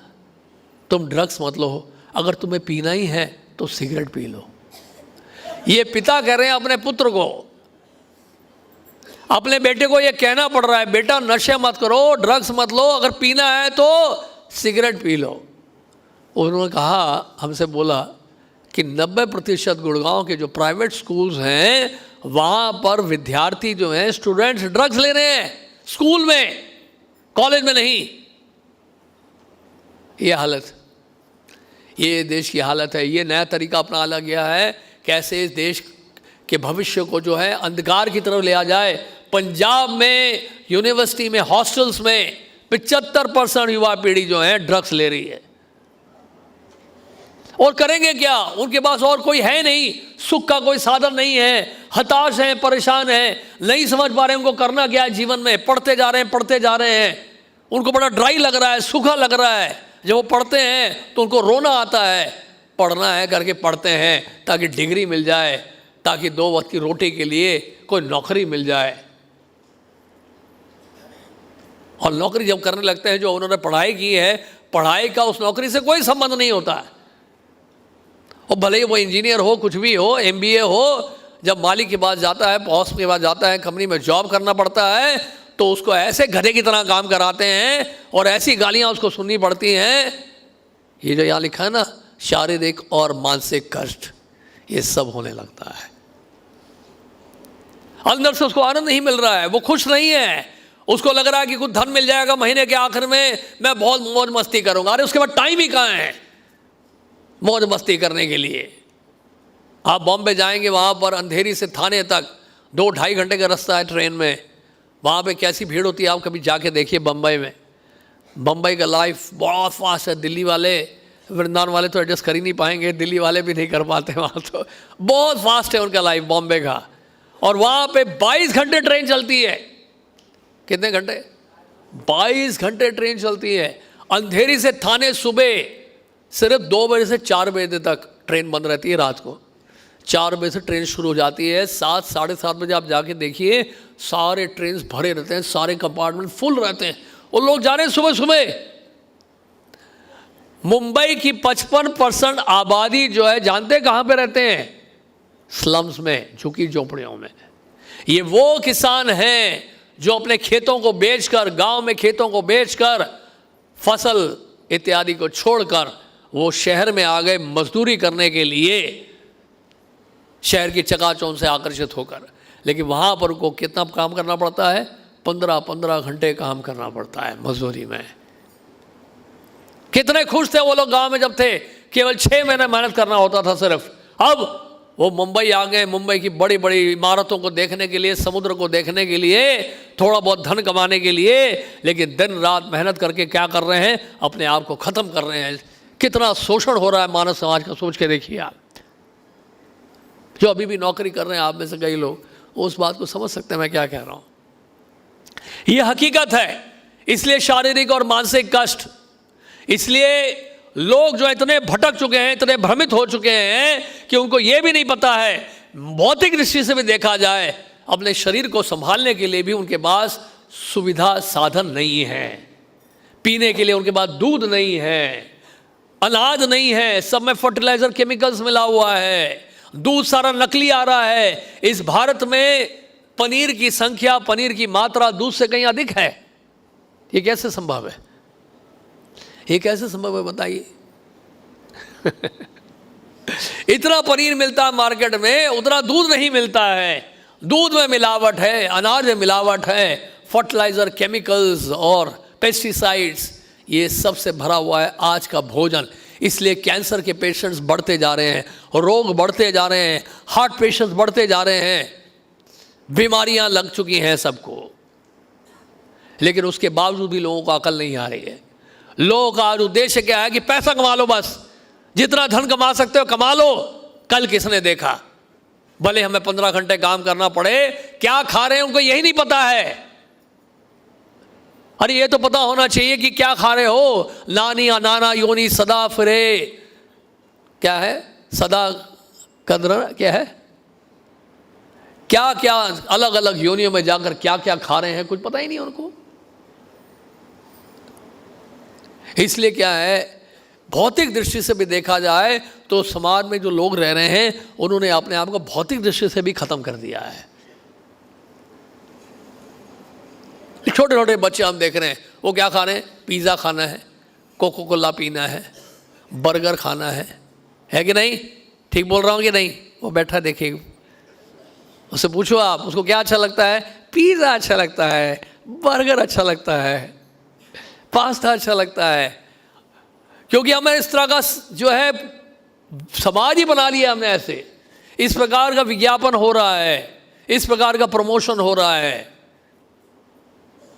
तुम ड्रग्स मत लो, अगर तुम्हें पीना ही है तो सिगरेट पी लो। ये पिता कह रहे हैं अपने पुत्र को, अपने बेटे को ये कहना पड़ रहा है, बेटा नशे मत करो, ड्रग्स मत लो, अगर पीना है तो सिगरेट पी लो। उन्होंने कहा, हमसे बोला कि 90% गुड़गांव के जो प्राइवेट स्कूल्स हैं वहाँ पर विद्यार्थी जो हैं, स्टूडेंट्स ड्रग्स ले रहे हैं, स्कूल में, कॉलेज में नहीं। ये हालत, ये देश की हालत है। ये नया तरीका अपना गया है कैसे इस देश के भविष्य को जो है अंधकार की तरफ ले आ जाए। पंजाब में यूनिवर्सिटी में, हॉस्टल्स में 75% युवा पीढ़ी जो है ड्रग्स ले रही है। और करेंगे क्या? उनके पास और कोई है नहीं, सुख का कोई साधन नहीं है, हताश हैं, परेशान हैं, नहीं समझ पा रहे हैं उनको करना क्या है जीवन में। पढ़ते जा रहे हैं, उनको बड़ा ड्राई लग रहा है, सूखा लग रहा है। जब वो पढ़ते हैं तो उनको रोना आता है, पढ़ना है करके पढ़ते हैं ताकि डिग्री मिल जाए, ताकि 2 वक्त की रोटी के लिए कोई नौकरी मिल जाए। और नौकरी जब करने लगते हैं, जो उन्होंने पढ़ाई की है, पढ़ाई का उस नौकरी से कोई संबंध नहीं होता है। और भले ही वो इंजीनियर हो, कुछ भी हो, MBA हो, जब मालिक के पास जाता है, बॉस के पास जाता है, कंपनी में जॉब करना पड़ता है, तो उसको ऐसे गधे की तरह काम कराते हैं और ऐसी गालियां उसको सुननी पड़ती हैं। ये जो यहाँ लिखा है ना, शारीरिक और मानसिक कष्ट, ये सब होने लगता है। अंदर से उसको आनंद नहीं मिल रहा है, वो खुश नहीं है। उसको लग रहा है कि कुछ धन मिल जाएगा महीने के आखिर में, मैं बहुत मौज मस्ती करूंगा। अरे उसके बाद टाइम ही कहाँ है मौज मस्ती करने के लिए? आप बॉम्बे जाएंगे, वहाँ पर अंधेरी से थाने तक 2-2.5 घंटे का रास्ता है ट्रेन में। वहाँ पे कैसी भीड़ होती है आप कभी जाके देखिए बम्बई में। बम्बई का लाइफ बहुत फास्ट है। दिल्ली वाले, वृंदावन वाले तो एडजस्ट कर ही नहीं पाएंगे, दिल्ली वाले भी नहीं कर पाते। वहाँ तो बहुत फास्ट है उनका लाइफ बॉम्बे का। और वहाँ पे 22 घंटे ट्रेन चलती है। कितने घंटे? 22 घंटे ट्रेन चलती है। अंधेरी से थाने सुबह सिर्फ 2 बजे से 4 बजे तक ट्रेन बंद रहती है। रात को 4 बजे से ट्रेन शुरू हो जाती है, 7 साढ़े 7 बजे आप जाके देखिए सारे ट्रेन भरे रहते हैं, सारे कंपार्टमेंट फुल रहते हैं और लोग जा रहे हैं सुबह सुबह। मुंबई की 55% आबादी जो है जानते हैं कहाँ पे रहते हैं? स्लम्स में, झुकी झोपड़ियों में। ये वो किसान हैं जो अपने खेतों को बेचकर, गांव में खेतों को बेचकर, फसल इत्यादि को छोड़कर वो शहर में आ गए मजदूरी करने के लिए, शहर की चकाचौंध से आकर्षित होकर। लेकिन वहाँ पर उनको कितना काम करना पड़ता है? 15-15 घंटे काम करना पड़ता है मजदूरी में। कितने खुश थे वो लोग गांव में जब थे, केवल 6 महीने मेहनत करना होता था सिर्फ। अब वो मुंबई आ गए, मुंबई की बड़ी बड़ी इमारतों को देखने के लिए, समुद्र को देखने के लिए, थोड़ा बहुत धन कमाने के लिए, लेकिन दिन रात मेहनत करके क्या कर रहे हैं? अपने आप को ख़त्म कर रहे हैं। कितना शोषण हो रहा है मानव समाज का, सोच के देखिए आप। जो अभी भी नौकरी कर रहे हैं आप में से कई लोग, उस बात को समझ सकते हैं मैं क्या कह रहा हूँ। ये हकीकत है। इसलिए शारीरिक और मानसिक कष्ट, इसलिए लोग जो इतने भटक चुके हैं, इतने भ्रमित हो चुके हैं कि उनको ये भी नहीं पता है, भौतिक दृष्टि से भी देखा जाए, अपने शरीर को संभालने के लिए भी उनके पास सुविधा साधन नहीं है। पीने के लिए उनके पास दूध नहीं है, अनाज नहीं है, सब में फर्टिलाइजर केमिकल्स मिला हुआ है, दूध सारा नकली आ रहा है। इस भारत में पनीर की संख्या, पनीर की मात्रा दूध से कहीं अधिक है। ये कैसे संभव है? ये कैसे संभव है बताइए? इतना पनीर मिलता है मार्केट में, उतना दूध नहीं मिलता है। दूध में मिलावट है, अनाज में मिलावट है, फर्टिलाइजर, केमिकल्स और पेस्टिसाइड्स, ये सबसे भरा हुआ है आज का भोजन। इसलिए कैंसर के पेशेंट्स बढ़ते जा रहे हैं, रोग बढ़ते जा रहे हैं, हार्ट पेशेंट्स बढ़ते जा रहे हैं, बीमारियां लग चुकी हैं सबको। लेकिन उसके बावजूद भी लोगों को अकल नहीं आ रही है। लोगों का आज उद्देश्य क्या है कि पैसा कमा लो, बस जितना धन कमा सकते हो कमा लो। कल किसने देखा? भले हमें 15 घंटे काम करना पड़े, क्या खा रहे हैं उनको यही नहीं पता है। अरे ये तो पता होना चाहिए कि क्या खा रहे हो। नानी या नाना योनि सदा फिरे, क्या है? सदा कद्र, क्या है? क्या क्या अलग अलग योनियों में जाकर क्या क्या खा रहे हैं, कुछ पता ही नहीं उनको। इसलिए क्या है, भौतिक दृष्टि से भी देखा जाए तो समाज में जो लोग रह रहे हैं उन्होंने अपने आप को भौतिक दृष्टि से भी खत्म कर दिया है। छोटे छोटे बच्चे हम देख रहे हैं, वो क्या खा रहे हैं? पिज़्ज़ा खाना है, कोको कोला पीना है, बर्गर खाना है कि नहीं? ठीक बोल रहा हूँ कि नहीं? वो बैठा देखिए, उससे पूछो आप, उसको क्या अच्छा लगता है? पिज़्ज़ा अच्छा लगता है, बर्गर अच्छा लगता है, पास्ता अच्छा लगता है। क्योंकि हमें इस तरह का जो है समाज ही बना लिया हमने ऐसे। इस प्रकार का विज्ञापन हो रहा है, इस प्रकार का प्रमोशन हो रहा है।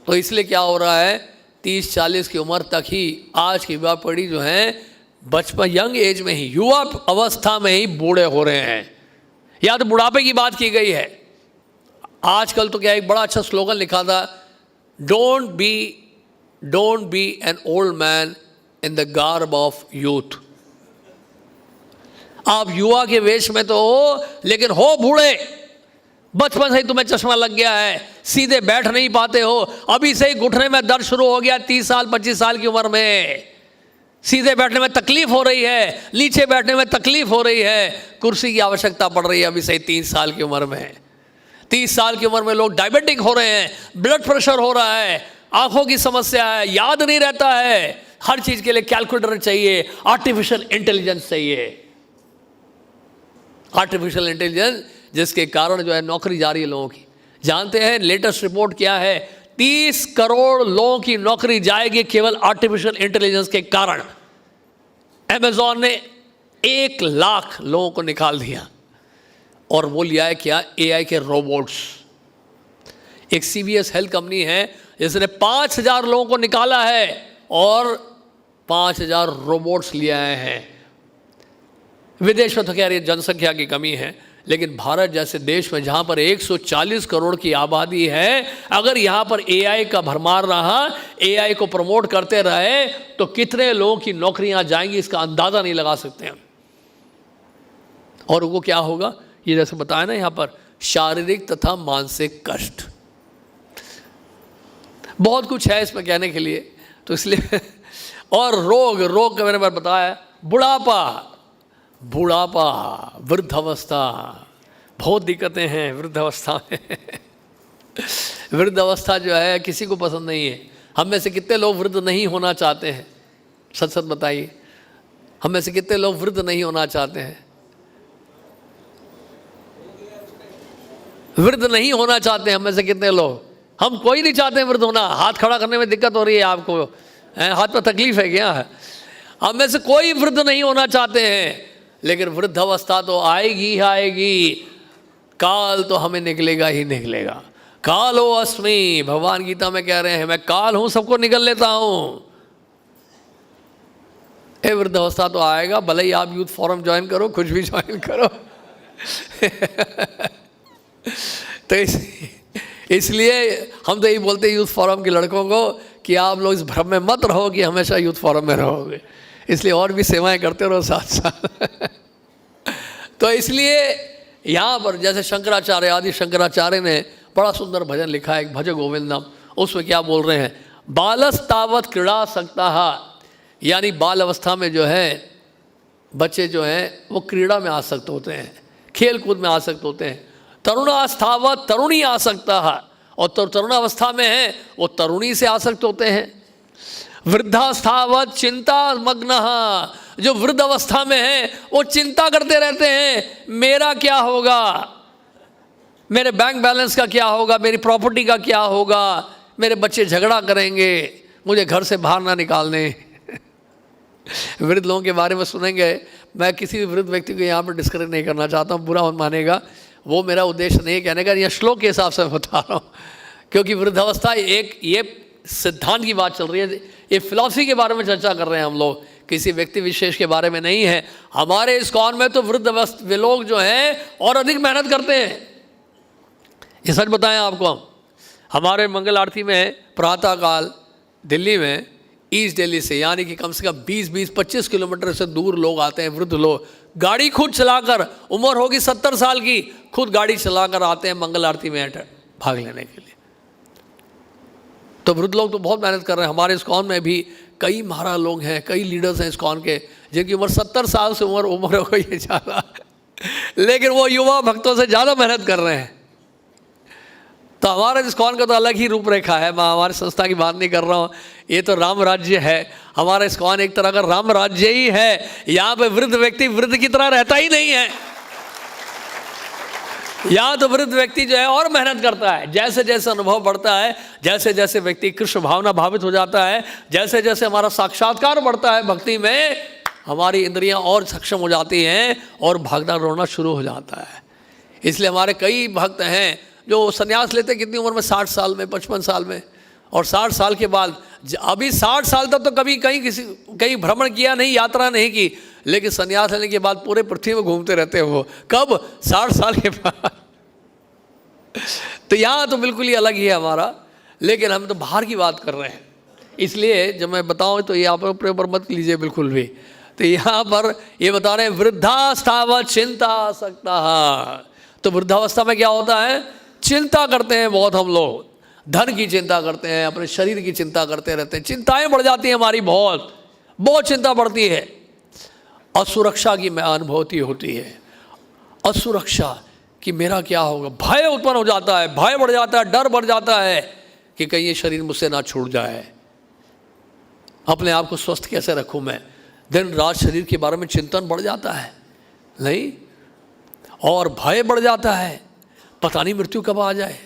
तो इसलिए क्या हो रहा है, 30-40 की उम्र तक ही आज की युवा पीढ़ी जो है बचपन, यंग एज में ही, युवा अवस्था में ही बूढ़े हो रहे हैं। या तो बुढ़ापे की बात की गई है। आजकल तो क्या एक बड़ा अच्छा स्लोगन लिखा था, don't be an old man in the garb of youth. आप युवा के वेश में तो हो, लेकिन हो बूढ़े। बचपन से ही तुम्हें चश्मा लग गया है, सीधे बैठ नहीं पाते हो, अभी से ही घुटने में दर्द शुरू हो गया 30 साल 25 साल की उम्र में, सीधे बैठने में तकलीफ हो रही है, नीचे बैठने में तकलीफ हो रही है, कुर्सी की आवश्यकता पड़ रही है अभी से ही 3 साल की उम्र में। 30 साल की उम्र में लोग डायबिटिक हो रहे हैं, ब्लड प्रेशर हो रहा है, आंखों की समस्या है, याद नहीं रहता है, हर चीज़ के लिए कैलकुलेटर चाहिए, आर्टिफिशियल इंटेलिजेंस चाहिए। आर्टिफिशियल इंटेलिजेंस जिसके कारण जो है नौकरी जा रही है लोगों की। जानते हैं लेटेस्ट रिपोर्ट क्या है? 30 करोड़ लोगों की नौकरी जाएगी केवल आर्टिफिशियल इंटेलिजेंस के कारण। अमेजॉन ने 1 लाख लोगों को निकाल दिया और वो लिया है क्या? AI के रोबोट्स। एक CVS हेल्थ कंपनी है जिसने 5000 लोगों को निकाला है और 5000 रोबोट्स लिए आए हैं। विदेश में तो कह रही है जनसंख्या की कमी है, लेकिन भारत जैसे देश में जहाँ पर 140 करोड़ की आबादी है, अगर यहाँ पर एआई का भरमार रहा, एआई को प्रमोट करते रहे, तो कितने लोगों की नौकरियाँ जाएंगी इसका अंदाज़ा नहीं लगा सकते हैं। और वो क्या होगा, ये जैसे बताया ना यहाँ पर, शारीरिक तथा मानसिक कष्ट, बहुत कुछ है इसमें कहने के लिए, तो इसलिए और रोग का मैंने बताया, बुढ़ापा, वृद्धावस्था, बहुत दिक्कतें हैं वृद्धावस्था में। वृद्धावस्था जो है किसी को पसंद नहीं है। हम में से कितने लोग वृद्ध नहीं होना चाहते हैं? सच सच बताइए, हम में से कितने लोग वृद्ध नहीं होना चाहते हैं? वृद्ध नहीं होना चाहते हैं हम में से कितने लोग? हम कोई नहीं चाहते हैं वृद्ध होना। हाथ खड़ा करने में दिक्कत हो रही है आपको, हाथ पर तकलीफ है क्या? हम में से कोई वृद्ध नहीं होना चाहते हैं, लेकिन वृद्धावस्था तो आएगी ही आएगी। काल तो हमें निकलेगा ही निकलेगा। कालो अस्मि, भगवान गीता में कह रहे हैं, मैं काल हूं, सबको निकल लेता हूं। ये वृद्धावस्था तो आएगा, भले ही आप यूथ फोरम ज्वाइन करो, कुछ भी ज्वाइन करो। तो इसलिए हम तो यही बोलते हैं यूथ फोरम के लड़कों को कि आप लोग इस भ्रम में मत रहो कि हमेशा यूथ फोरम में रहोगे, इसलिए और भी सेवाएं करते रहो साथ साथ। तो इसलिए यहाँ पर जैसे शंकराचार्य, आदि शंकराचार्य ने बड़ा सुंदर भजन लिखा है, एक भज गोविंदम। उसमें क्या बोल रहे हैं, बालस्तावत क्रीड़ा सक्ता, यानी बाल अवस्था में जो है बच्चे जो हैं वो क्रीड़ा में आसक्त होते हैं, खेल कूद में आसक्त होते हैं। तरुणास्थावत तरुणी आसक्ता, और तरुणावस्था में है वो तरुणी से आसक्त होते हैं। वृद्धास्थावत चिंता मग्न, जो वृद्ध अवस्था में है वो चिंता करते रहते हैं, मेरा क्या होगा, मेरे बैंक बैलेंस का क्या होगा, मेरी प्रॉपर्टी का क्या होगा, मेरे बच्चे झगड़ा करेंगे, मुझे घर से बाहर ना निकालने। वृद्ध लोगों के बारे में सुनेंगे, मैं किसी भी वृद्ध व्यक्ति को यहाँ पर डिस्करेज नहीं करना चाहता हूँ, बुरा मत मानेगा, वो मेरा उद्देश्य नहीं है कहने का, यह श्लोक के हिसाब से बता रहा हूँ, क्योंकि वृद्धावस्था एक ये सिद्धांत की बात चल रही है, ये फिलॉसफी के बारे में चर्चा कर रहे हैं हम लोग, किसी व्यक्ति विशेष के बारे में नहीं है। हमारे इस्कॉन में तो वृद्ध वे लोग जो हैं और अधिक मेहनत करते हैं। ये सच बताएं आपको, हम हमारे मंगल आरती में प्रातःकाल दिल्ली में ईस्ट दिल्ली से, यानी कि कम से कम 20-25 किलोमीटर से दूर लोग आते हैं, वृद्ध लोग गाड़ी खुद चलाकर, उम्र होगी 70 साल की, खुद गाड़ी चलाकर आते हैं मंगल आरती में भाग लेने के लिए। तो वृद्ध लोग तो बहुत मेहनत कर रहे हैं। हमारे इस्कॉन में भी कई महाराज लोग हैं, कई लीडर्स हैं इस्कॉन के, जिनकी उम्र 70 साल से उम्र हो गई है ज़्यादा, लेकिन वो युवा भक्तों से ज़्यादा मेहनत कर रहे हैं। तो हमारे इस्कॉन का तो अलग ही रूपरेखा है। मैं हमारी संस्था की बात नहीं कर रहा हूँ, ये तो राम राज्य है। हमारा इस्कॉन एक तरह का राम राज्य ही है। यहाँ पे वृद्ध व्यक्ति वृद्ध की तरह रहता ही नहीं है। यहाँ तो वृद्ध व्यक्ति जो है और मेहनत करता है। जैसे जैसे अनुभव बढ़ता है, जैसे जैसे व्यक्ति कृष्ण भावना भावित हो जाता है, जैसे जैसे हमारा साक्षात्कार बढ़ता है भक्ति में, हमारी इंद्रियां और सक्षम हो जाती हैं और भागना रोना शुरू हो जाता है। इसलिए हमारे कई भक्त हैं जो संन्यास लेते कितनी उम्र में, 60 साल में, 55 साल में, और 60 साल के बाद, अभी 60 साल तक तो कभी कहीं भ्रमण किया नहीं, यात्रा नहीं की, लेकिन संन्यास लेने के बाद पूरे पृथ्वी में घूमते रहते हो। कब? 60 साल के बाद। तो यहाँ तो बिल्कुल ही अलग ही है हमारा, लेकिन हम तो बाहर की बात कर रहे हैं। इसलिए जब मैं बताऊँ तो ये आप अपने ऊपर मत लीजिए बिल्कुल भी। तो यहाँ पर ये बता रहे हैं, वृद्धावस्था चिंता सकता। तो वृद्धावस्था में क्या होता है, चिंता करते हैं बहुत हम लोग, धन की चिंता करते हैं, अपने शरीर की चिंता करते रहते हैं, चिंताएं बढ़ जाती हैं हमारी, बहुत बहुत चिंता बढ़ती है। असुरक्षा की अनुभूति होती है, असुरक्षा कि मेरा क्या होगा, भय उत्पन्न हो जाता है, भय बढ़ जाता है, डर बढ़ जाता है कि कहीं ये शरीर मुझसे ना छूट जाए, अपने आप को स्वस्थ कैसे रखूं मैं। दिन रात शरीर के बारे में चिंतन बढ़ जाता है, नहीं, और भय बढ़ जाता है, पता नहीं मृत्यु कब आ जाए।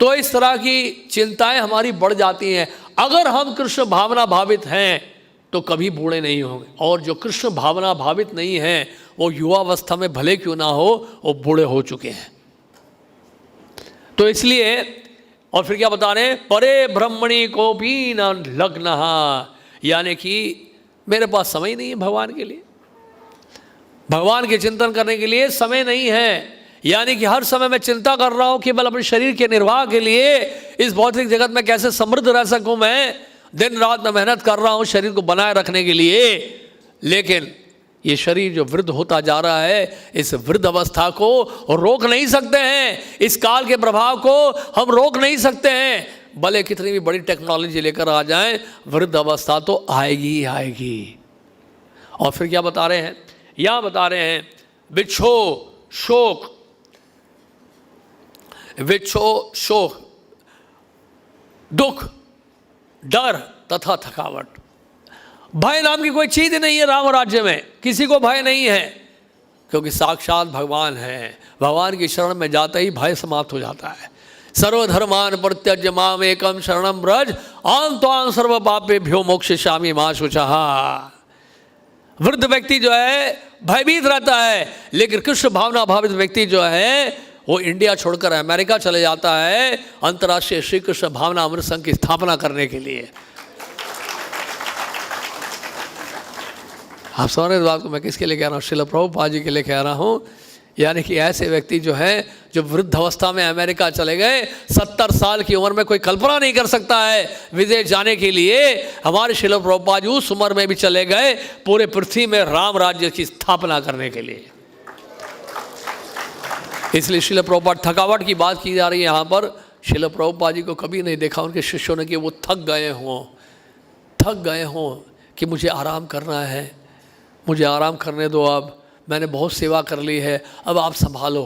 तो इस तरह की चिंताएं हमारी बढ़ जाती हैं। अगर हम कृष्ण भावना भावित हैं तो कभी बूढ़े नहीं होंगे, और जो कृष्ण भावना भावित नहीं हैं वो युवावस्था में भले क्यों ना हो, वो बूढ़े हो चुके हैं। तो इसलिए, और फिर क्या बता रहे, परे ब्रह्मणी को भी न लग्न, यानी कि मेरे पास समय नहीं है भगवान के लिए, भगवान के चिंतन करने के लिए समय नहीं है। यानी कि हर समय मैं चिंता कर रहा हूँ केवल अपने शरीर के निर्वाह के लिए, इस भौतिक जगत में कैसे समृद्ध रह सकूँ। मैं दिन रात में मेहनत कर रहा हूँ शरीर को बनाए रखने के लिए, लेकिन ये शरीर जो वृद्ध होता जा रहा है, इस वृद्ध अवस्था को रोक नहीं सकते हैं। इस काल के प्रभाव को हम रोक नहीं सकते हैं, भले कितनी भी बड़ी टेक्नोलॉजी लेकर आ जाएं, वृद्ध अवस्था तो आएगी ही आएगी। और फिर क्या बता रहे हैं, यहाँ बता रहे हैं विच्छो शोक, विच्छो शोक, दुख, डर तथा थकावट। भय नाम की कोई चीज नहीं है राम राज्य में, किसी को भय नहीं है, क्योंकि साक्षात भगवान है। भगवान की शरण में जाते ही भय समाप्त हो जाता है। सर्वधर्मान परित्यज्य माम एकम शरणम ब्रज आम त्वां सर्व पापेभ्यो मोक्षयिष्यामि मा शुचः। वृद्ध व्यक्ति जो है भयभीत रहता है, लेकिन कृष्ण भावना भावित व्यक्ति जो है वो इंडिया छोड़कर अमेरिका चले जाता है अंतर्राष्ट्रीय श्री कृष्ण भावना अमृत संघ की स्थापना करने के लिए। आप समझ रहे इस बात को मैं किसके लिए कह रहा हूँ? श्रील प्रभुपाद जी के लिए कह रहा हूँ। यानी कि ऐसे व्यक्ति जो हैं जो वृद्ध अवस्था में अमेरिका चले गए, 70 साल की उम्र में कोई कल्पना नहीं कर सकता है विदेश जाने के लिए। हमारे श्रील प्रभुपाद जी उस उम्र में भी चले गए पूरे पृथ्वी में राम राज्य की स्थापना करने के लिए। इसलिए श्रील प्रभुपाद थकावट की बात की जा रही है यहाँ पर। श्रील प्रभुपाद जी को कभी नहीं देखा उनके शिष्यों ने कि वो थक गए हों कि मुझे आराम करना है, मुझे आराम करने दो, अब मैंने बहुत सेवा कर ली है, अब आप संभालो।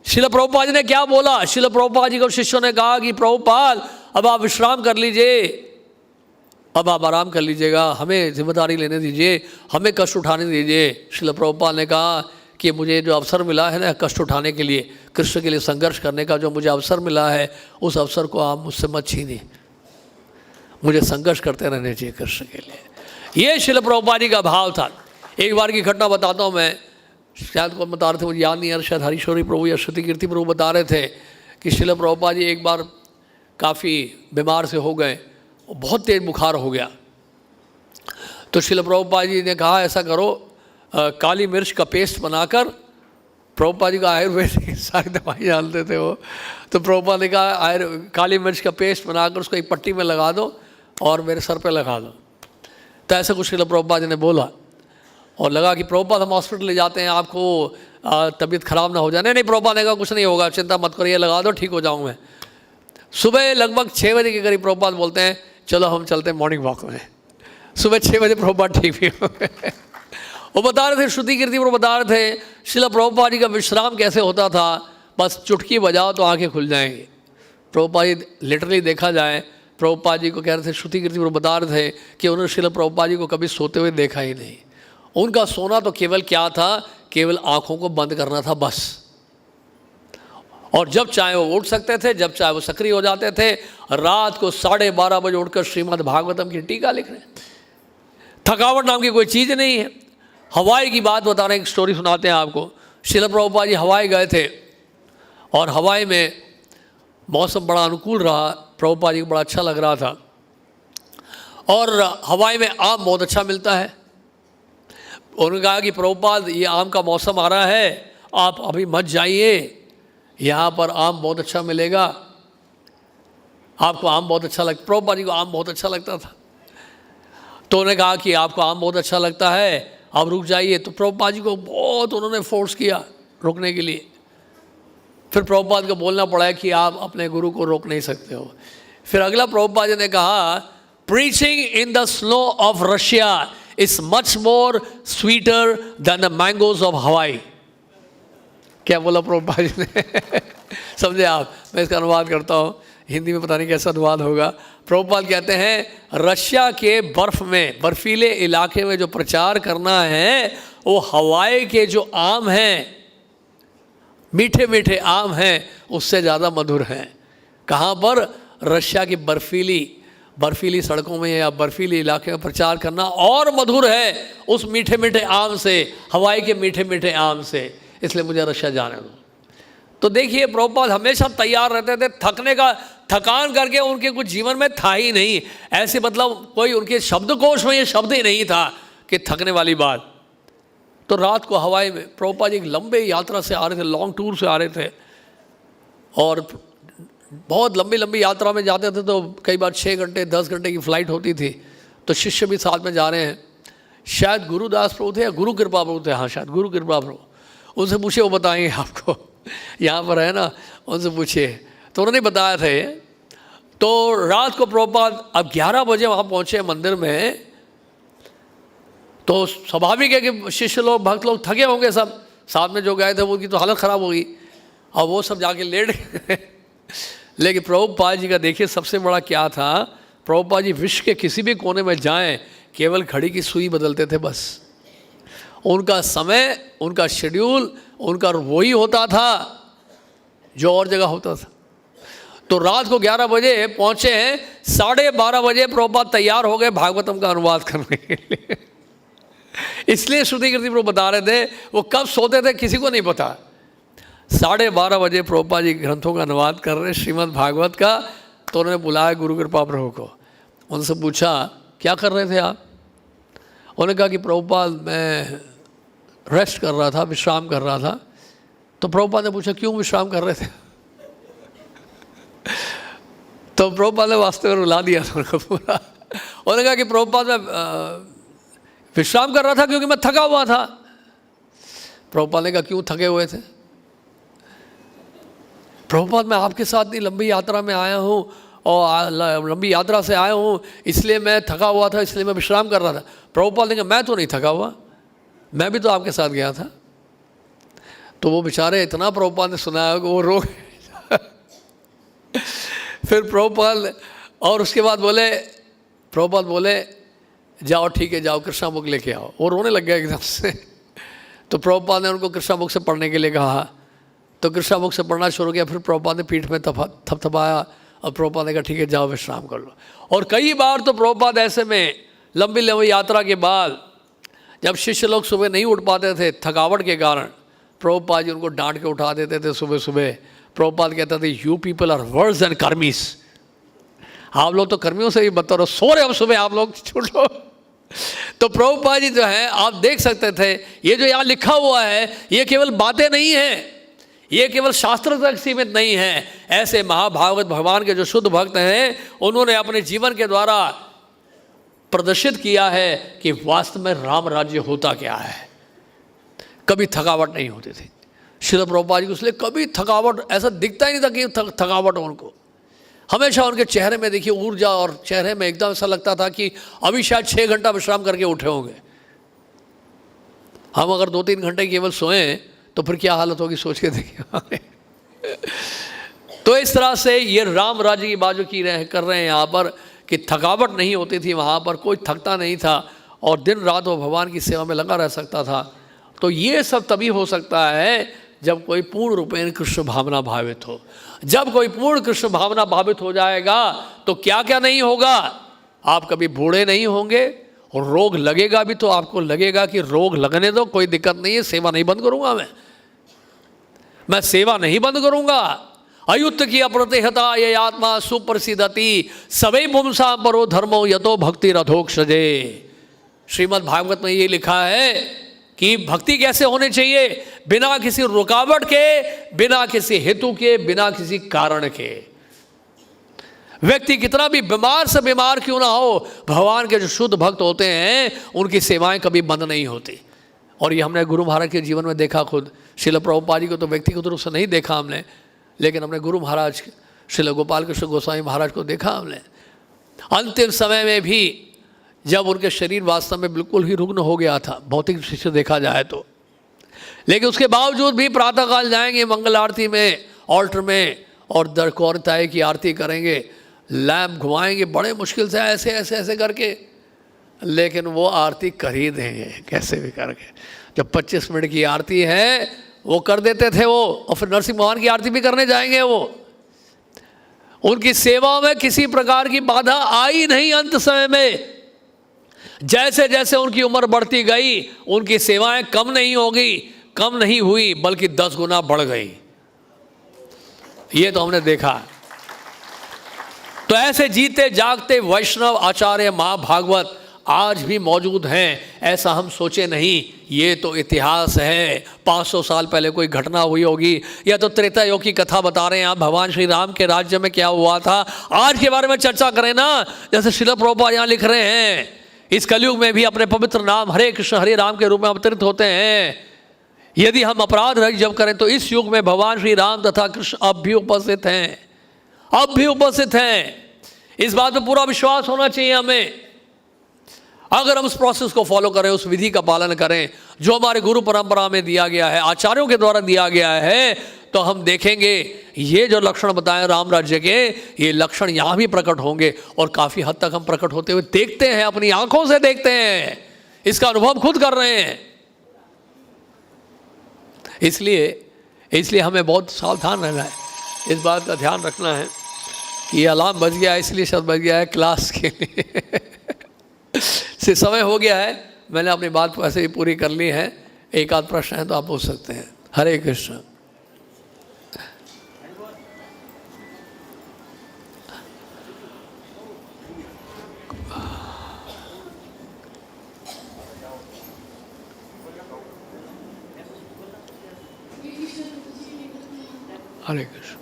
श्रील प्रभुपाद जी ने क्या बोला? श्रील प्रभुपाद जी को शिष्यों ने कहा कि प्रभुपाद अब आप विश्राम कर लीजिए, अब आप आराम कर लीजिएगा, हमें जिम्मेदारी लेने दीजिए, हमें कष्ट उठाने दीजिए। श्रील प्रभुपाद ने कहा कि मुझे जो अवसर मिला है ना कष्ट उठाने के लिए, कृष्ण के लिए संघर्ष करने का जो मुझे अवसर मिला है, उस अवसर को आप मुझसे मत छीनिए, मुझे संघर्ष करते रहने चाहिए कृष्ण के लिए। ये श्रील प्रभुपाद जी का भाव था। एक बार की घटना बताता हूँ मैं, शायद कौन बता रहे थे मुझे याद नहीं, यार शायद हरीश्वरी प्रभु या श्रुति कीर्ति प्रभु बता रहे थे कि श्रील प्रभुपाद जी एक बार काफ़ी बीमार से हो गए, बहुत तेज बुखार हो गया। तो श्रील प्रभुपाद जी ने कहा ऐसा करो, काली मिर्च का पेस्ट बनाकर, प्रभुपाद जी का आयुर्वेदिक सारी दवाई डालते थे वो, तो प्रभुपाद ने कहा काली मिर्च का पेस्ट बनाकर उसको एक पट्टी में लगा दो और मेरे सर पे लगा दो। तो ऐसा कुछ श्रील प्रभुपाद जी ने बोला और लगा कि प्रभुपाद हम हॉस्पिटल ले जाते हैं, आपको तबीयत खराब ना हो जाए। नहीं प्रभुपाद ने कहा कुछ नहीं होगा, चिंता मत करिए, लगा दो, ठीक हो जाऊँ मैं। सुबह लगभग 6 बजे के करीब प्रभुपाद बोलते हैं चलो हम चलते हैं मॉर्निंग वॉक में। सुबह 6 बजे प्रभुपाद ठीक भी हो गए। वो बता रहे थे, श्रुति कीर्ति पर बता रहे थे श्रील प्रभुपाद जी का विश्राम कैसे होता था, बस चुटकी बजाओ तो आंखें खुल जाएंगी। प्रभुपाद जी लिटरली देखा जाए, प्रभुपाद जी को कह रहे थे, श्रुति कीर्ति पर बता रहे थे कि उन्होंने श्रील प्रभुपाद जी को कभी सोते हुए देखा ही नहीं। उनका सोना तो केवल क्या था, केवल आंखों को बंद करना था बस। और जब चाहे वो उठ सकते थे, जब चाहे वो सक्रिय हो जाते थे। रात को 12:30 बजे उठकर श्रीमद् भागवतम की टीका लिख रहे हैं। थकावट नाम की कोई चीज़ नहीं है। हवाई की बात बता रहे हैं, एक स्टोरी सुनाते हैं आपको। श्रील प्रभुपाद जी हवाई गए थे और हवाई में मौसम बड़ा अनुकूल रहा, प्रभुपाद जी को बड़ा अच्छा लग रहा था। और हवाई में आम बहुत अच्छा मिलता है। उन्होंने कहा कि प्रभुपाद ये आम का मौसम आ रहा है, आप अभी मत जाइए, यहाँ पर आम बहुत अच्छा मिलेगा, आपको आम बहुत अच्छा लगता। प्रभुपाद जी को आम बहुत अच्छा लगता था। तो उन्होंने कहा कि आपको आम बहुत अच्छा लगता है, आप रुक जाइए। तो प्रभुपाद जी को बहुत उन्होंने फोर्स किया रुकने के लिए। फिर प्रभुपाद को बोलना पड़ा कि आप अपने गुरु को रोक नहीं सकते हो। फिर अगला प्रभुपाद जी ने कहा preaching in the snow of Russia is much more sweeter than the mangoes of हवाई। क्या बोला प्रभुपाद जी ने? समझे आप? मैं इसका अनुवाद करता हूँ, हिंदी में पता नहीं कैसा अनुवाद होगा। प्रभुपाद कहते हैं रशिया के बर्फ़ में, बर्फीले इलाके में जो प्रचार करना है वो हवाई के जो आम हैं, मीठे मीठे आम हैं, उससे ज़्यादा मधुर हैं। कहाँ पर? रशिया की बर्फीली सड़कों में या बर्फीले इलाके में प्रचार करना और मधुर है उस मीठे मीठे आम से, हवाई के मीठे मीठे आम से। इसलिए मुझे रशिया जाने दो। तो देखिए प्रभुपाद हमेशा तैयार रहते थे। थकान करके उनके कुछ जीवन में था ही नहीं। ऐसे मतलब कोई उनके शब्दकोश में ये शब्द ही नहीं था कि थकने वाली बात। तो रात को हवाई में प्रभुपाद जी एक लंबे यात्रा से आ रहे थे, लॉन्ग टूर से आ रहे थे, और बहुत लंबी लंबी यात्रा में जाते थे तो कई बार 6 घंटे 10 घंटे की फ़्लाइट होती थी। तो शिष्य भी साथ में जा रहे हैं, शायद गुरुदास प्रभु थे या गुरु कृपा प्रभु थे, हाँ शायद गुरु कृपा प्रभु। उनसे पूछे, वो बताएंगे आपको, यहाँ पर है ना, उनसे पूछिए। तो उन्होंने बताया थे। तो रात को प्रभुपाद अब 11 बजे वहाँ पहुँचे मंदिर में। तो स्वाभाविक है कि शिष्य लोग भक्त लोग थके होंगे, सब साथ में जो गए थे वो की तो हालत ख़राब हो गई, और वो सब जाके लेट गए। लेकिन प्रभुपाद जी का देखिए सबसे बड़ा क्या था, प्रभुपाद जी विश्व के किसी भी कोने में जाएं केवल घड़ी की सुई बदलते थे बस। उनका समय, उनका शेड्यूल, उनका वही होता था जो और जगह होता था। तो रात को 11 बजे पहुँचे हैं, 12:30 बजे प्रभुपाद तैयार हो गए भागवतम का अनुवाद करने के लिए। इसलिए श्रुति कीर्ति प्रभु बता रहे थे वो कब सोते थे किसी को नहीं पता। 12:30 बजे प्रभुपाद जी ग्रंथों का अनुवाद कर रहे श्रीमद् भागवत का। तो उन्होंने बुलाया गुरु कृपा प्रभु को, उनसे पूछा क्या कर रहे थे आप? उन्होंने कहा कि प्रभुपाद मैं रेस्ट कर रहा था, विश्राम कर रहा था। तो प्रभुपाद ने पूछा क्यों विश्राम कर रहे थे? तो प्रभुपाद ने वास्तव में रुला दिया था उनको पूरा। उन्होंने कहा कि प्रभुपाद मैं विश्राम कर रहा था क्योंकि मैं थका हुआ था। प्रभुपाद ने कहा क्यों थके हुए थे? प्रभुपाद मैं आपके साथ इतनी लंबी यात्रा में आया हूँ और लंबी यात्रा से आया हूँ, इसलिए मैं थका हुआ था, इसलिए मैं विश्राम कर रहा था। प्रभुपाद ने कहा मैं तो नहीं थका हुआ, मैं भी तो आपके साथ गया था। तो वो बेचारे इतना प्रभुपाद ने सुनाया कि वो रो गए। फिर प्रभुपाद और उसके बाद प्रभुपाद बोले जाओ ठीक है जाओ कृष्णा बुक लेके आओ। वो रोने लग गया एकदम से। तो प्रभुपाद ने उनको कृष्णा बुक से पढ़ने के लिए कहा। तो कृष्णा बुक से पढ़ना शुरू किया। फिर प्रभुपाद ने पीठ में थपथपाया और प्रभुपाद ने कहा ठीक है जाओ विश्राम कर लो। और कई बार तो प्रभुपाद ऐसे में लंबी लंबी यात्रा के बाद जब शिष्य लोग सुबह नहीं उठ पाते थे थकावट के कारण, प्रभुपाद जी उनको डांट के उठा देते थे सुबह सुबह। प्रभुपाद कहते थे you people are worse and karmis, आप लोग तो कर्मियों से भी बदतर हो, सो रहे हो सुबह आप लोग, छूटो। तो प्रभुपाद जी जो है आप देख सकते थे ये जो यहाँ लिखा हुआ है ये केवल बातें नहीं है, ये केवल शास्त्र तक सीमित नहीं है। ऐसे महाभागवत भगवान के जो शुद्ध भक्त हैं उन्होंने अपने जीवन के द्वारा प्रदर्शित किया है कि वास्तव में राम राज्य होता क्या है। कभी थकावट नहीं होती थी श्रील प्रभुपाद जी को, इसलिए कभी थकावट ऐसा दिखता ही नहीं था कि थकावट हो उनको। हमेशा उनके चेहरे में देखिए ऊर्जा, और चेहरे में एकदम ऐसा लगता था कि अभी शायद 6 घंटा विश्राम करके उठे होंगे। हम अगर 2-3 घंटे केवल सोएं तो फिर क्या हालत होगी सोच के देखिए। तो इस तरह से ये राम राज्य की बात जो कर रहे हैं यहाँ पर कि थकावट नहीं होती थी, वहाँ पर कोई थकता नहीं था और दिन रात वो भगवान की सेवा में लगा रह सकता था। तो ये सब तभी हो सकता है जब कोई पूर्ण रूपेण कृष्ण भावना भावित हो। जब कोई पूर्ण कृष्ण भावना भावित हो जाएगा तो क्या क्या नहीं होगा, आप कभी बूढ़े नहीं होंगे, और रोग लगेगा भी तो आपको लगेगा कि रोग लगने दो, कोई दिक्कत नहीं है, सेवा नहीं बंद करूंगा, मैं सेवा नहीं बंद करूंगा। अयुक्त की अप्रतिहता ये आत्मा सुप्रसिद्धति सवै पुंसा परो धर्मो यतो भक्ति रथोक्षजे। श्रीमद् भागवत में ये लिखा है कि भक्ति कैसे होनी चाहिए, बिना किसी रुकावट के, बिना किसी हेतु के, बिना किसी कारण के। व्यक्ति कितना भी बीमार से बीमार क्यों ना हो, भगवान के जो शुद्ध भक्त होते हैं उनकी सेवाएं कभी बंद नहीं होती। और ये हमने गुरु महाराज के जीवन में देखा खुद। श्रील प्रभुपाद जी को तो व्यक्तिगत रूप से नहीं देखा हमने, लेकिन हमने गुरु महाराज श्रील गोपाल कृष्ण गोस्वामी महाराज को देखा हमने। अंतिम समय में भी जब उनके शरीर वास्तव में बिल्कुल ही रुग्ण हो गया था भौतिक दृष्टि से देखा जाए तो, लेकिन उसके बावजूद भी प्रातःकाल जाएंगे मंगल आरती में, ऑल्टर में, और दरकौरताई की आरती करेंगे, लैम्प घुमाएंगे बड़े मुश्किल से ऐसे ऐसे ऐसे करके, लेकिन वो आरती कर ही देंगे कैसे भी करके। जब 25 मिनट की आरती है वो कर देते थे वो, और फिर नरसिंह भगवान की आरती भी करने जाएंगे वो। उनकी सेवा में किसी प्रकार की बाधा आई नहीं। अंत समय में जैसे जैसे उनकी उम्र बढ़ती गई उनकी सेवाएं कम नहीं होगी, कम नहीं हुई, बल्कि 10 गुना बढ़ गई। ये तो हमने देखा। तो ऐसे जीते जागते वैष्णव आचार्य महाभागवत आज भी मौजूद हैं, ऐसा हम सोचे नहीं। ये तो इतिहास है, 500 साल पहले कोई घटना हुई होगी, या तो त्रेता युग की कथा बता रहे हैं आप, भगवान श्री राम के राज्य में क्या हुआ था। आज के बारे में चर्चा करें ना, जैसे श्रील प्रभुपाद यहाँ लिख रहे हैं, इस कलयुग में भी अपने पवित्र नाम हरे कृष्ण हरे राम के रूप में अवतरित होते हैं। यदि हम अपराध रहित जब करें तो इस युग में भगवान श्री राम तथा कृष्ण अब भी उपस्थित हैं, अब भी उपस्थित हैं। इस बात में पूरा विश्वास होना चाहिए हमें। अगर हम उस प्रोसेस को फॉलो करें, उस विधि का पालन करें जो हमारे गुरु परंपरा में दिया गया है, आचार्यों के द्वारा दिया गया है, तो हम देखेंगे ये जो लक्षण बताए राम राज्य के, ये लक्षण यहाँ भी प्रकट होंगे और काफ़ी हद तक हम प्रकट होते हुए देखते हैं, अपनी आंखों से देखते हैं, इसका अनुभव खुद कर रहे हैं। इसलिए हमें बहुत सावधान रहना है, इस बात का ध्यान रखना है कि ये अलार्म बज गया है, इसलिए शब्द बज गया है क्लास के लिए से समय हो गया है। मैंने अपनी बात ऐसे ही पूरी कर ली है। एक आध प्रश्न है तो आप पूछ सकते हैं। हरे कृष्ण। हरे कृष्ण।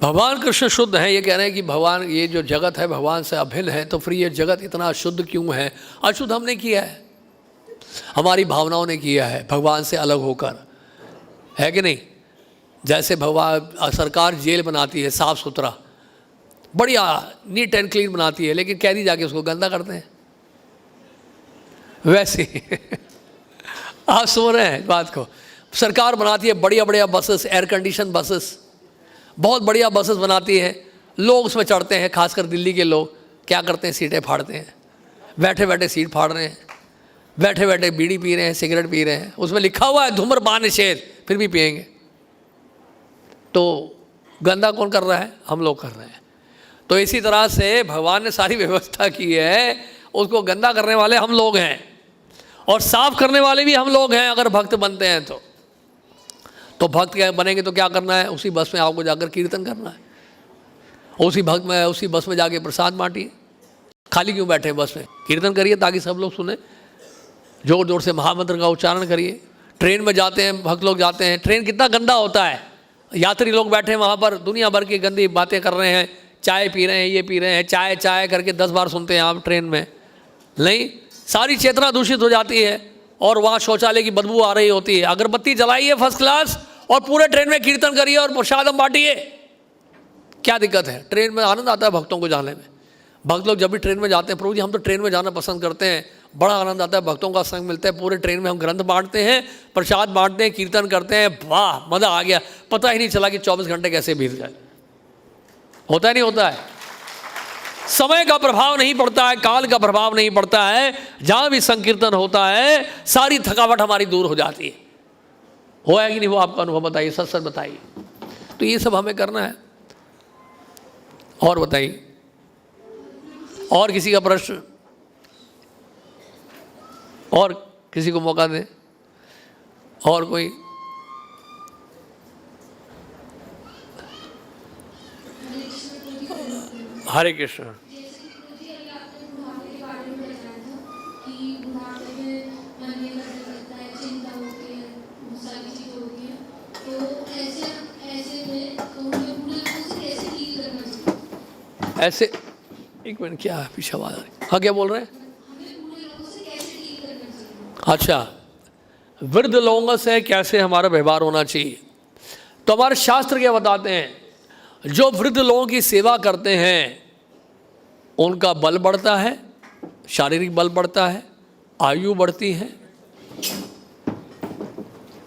भगवान कृष्ण शुद्ध है, ये कह रहे हैं कि भगवान, ये जो जगत है भगवान से अभिन्न है, तो फिर ये जगत इतना अशुद्ध क्यों है? अशुद्ध हमने किया है, हमारी भावनाओं ने किया है, भगवान से अलग होकर, है कि नहीं? जैसे भगवान सरकार जेल बनाती है साफ़ सुथरा, बढ़िया नीट एंड क्लीन बनाती है, लेकिन कैदी जाके उसको गंदा करते हैं। वैसे आप सुन रहे हैं बात को, सरकार बनाती है बढ़िया बढ़िया बसेस, एयर कंडीशन बसेस, बहुत बढ़िया बसेस बनाती है, लोग उसमें चढ़ते हैं, खासकर दिल्ली के लोग क्या करते हैं, सीटें फाड़ते हैं, बैठे बैठे सीट फाड़ रहे हैं, बैठे बैठे बीड़ी पी रहे हैं, सिगरेट पी रहे हैं, उसमें लिखा हुआ है धूम्रपान निषेध, फिर भी पिएंगे। तो गंदा कौन कर रहा है? हम लोग कर रहे हैं। तो इसी तरह से भगवान ने सारी व्यवस्था की है, उसको गंदा करने वाले हम लोग हैं और साफ करने वाले भी हम लोग हैं। अगर भक्त बनते हैं तो भक्त क्या बनेंगे तो क्या करना है? उसी बस में आपको जाकर कीर्तन करना है, उसी बस में जाके प्रसाद बांटिए। खाली क्यों बैठे बस में? कीर्तन करिए ताकि सब लोग सुने, जोर जोर से महामंत्र का उच्चारण करिए। ट्रेन में जाते हैं, भक्त लोग जाते हैं, ट्रेन कितना गंदा होता है, यात्री लोग बैठे हैं वहाँ पर, दुनिया भर की गंदी बातें कर रहे हैं, चाय पी रहे हैं, ये पी रहे हैं, चाय चाय करके 10 बार सुनते हैं आप ट्रेन में। नहीं, सारी चेतना दूषित हो जाती है और वहाँ शौचालय की बदबू आ रही होती है। अगरबत्ती जलाइए फर्स्ट क्लास और पूरे ट्रेन में कीर्तन करिए और प्रसाद बांटिए। क्या दिक्कत है? ट्रेन में आनंद आता है भक्तों को जाने में। भक्त लोग जब भी ट्रेन में जाते हैं, प्रभु जी हम तो ट्रेन में जाना पसंद करते हैं, बड़ा आनंद आता है, भक्तों का संग मिलता है, पूरे ट्रेन में हम ग्रंथ बांटते हैं, प्रसाद बांटते हैं, कीर्तन करते हैं, वाह मज़ा आ गया, पता ही नहीं चला कि 24 घंटे कैसे बीत गए। होता है नहीं होता है? समय का प्रभाव नहीं पड़ता है, काल का प्रभाव नहीं पड़ता है, जहाँ भी संकीर्तन होता है सारी थकावट हमारी दूर हो जाती है। हो है कि नहीं? वो आपका अनुभव बताइए, सच सच बताइए। तो ये सब हमें करना है। और बताइए, और किसी का प्रश्न? और किसी को मौका दें? और कोई? हरे कृष्ण। ऐसे एक मिनट, क्या है पीछे आवाज आ रही? हाँ क्या बोल रहे हैं? अच्छा, वृद्ध लोगों से कैसे हमारा व्यवहार होना चाहिए? तो हमारे शास्त्र क्या बताते हैं? जो वृद्ध लोगों की सेवा करते हैं उनका बल बढ़ता है, शारीरिक बल बढ़ता है, आयु बढ़ती है,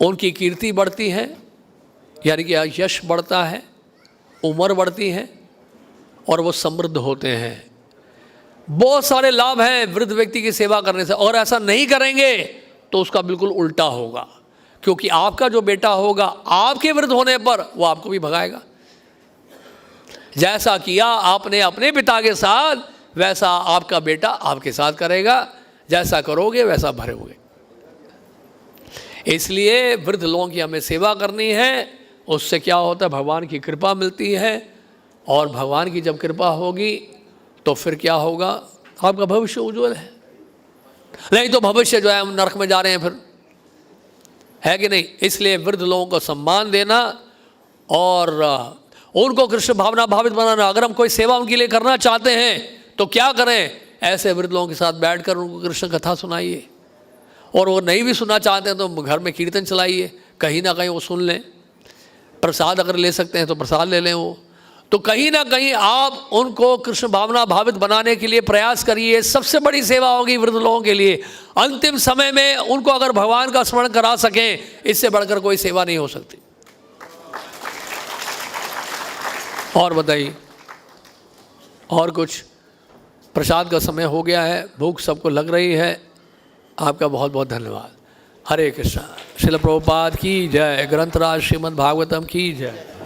उनकी कीर्ति बढ़ती है, यानी कि यश बढ़ता है, उम्र बढ़ती है और वो समृद्ध होते हैं। बहुत सारे लाभ हैं वृद्ध व्यक्ति की सेवा करने से। और ऐसा नहीं करेंगे तो उसका बिल्कुल उल्टा होगा, क्योंकि आपका जो बेटा होगा आपके वृद्ध होने पर वो आपको भी भगाएगा। जैसा किया आपने अपने पिता के साथ, वैसा आपका बेटा आपके साथ करेगा। जैसा करोगे वैसा भरोगे। इसलिए वृद्ध लोगों की हमें सेवा करनी है। उससे क्या होता है, भगवान की कृपा मिलती है, और भगवान की जब कृपा होगी तो फिर क्या होगा, आपका भविष्य उज्जवल है। नहीं तो भविष्य जो है हम नरक में जा रहे हैं फिर, है कि नहीं। इसलिए वृद्ध लोगों को सम्मान देना और उनको कृष्ण भावना भावित बनाना। अगर हम कोई सेवा उनके लिए करना चाहते हैं तो क्या करें, ऐसे वृद्ध लोगों के साथ बैठकर उनको कृष्ण कथा सुनाइए, और वो नहीं भी सुनना चाहते हैं तो घर में कीर्तन चलाइए, कहीं ना कहीं वो सुन लें। प्रसाद अगर ले सकते हैं तो प्रसाद ले लें वो, तो कहीं ना कहीं आप उनको कृष्ण भावना भावित बनाने के लिए प्रयास करिए। सबसे बड़ी सेवा होगी वृद्ध लोगों के लिए। अंतिम समय में उनको अगर भगवान का स्मरण करा सकें, इससे बढ़कर कोई सेवा नहीं हो सकती। और बताइए, और कुछ? प्रसाद का समय हो गया है, भूख सबको लग रही है। आपका बहुत बहुत धन्यवाद। हरे कृष्णा। श्रील प्रभुपाद की जय। ग्रंथराज श्रीमद् भागवतम की जय।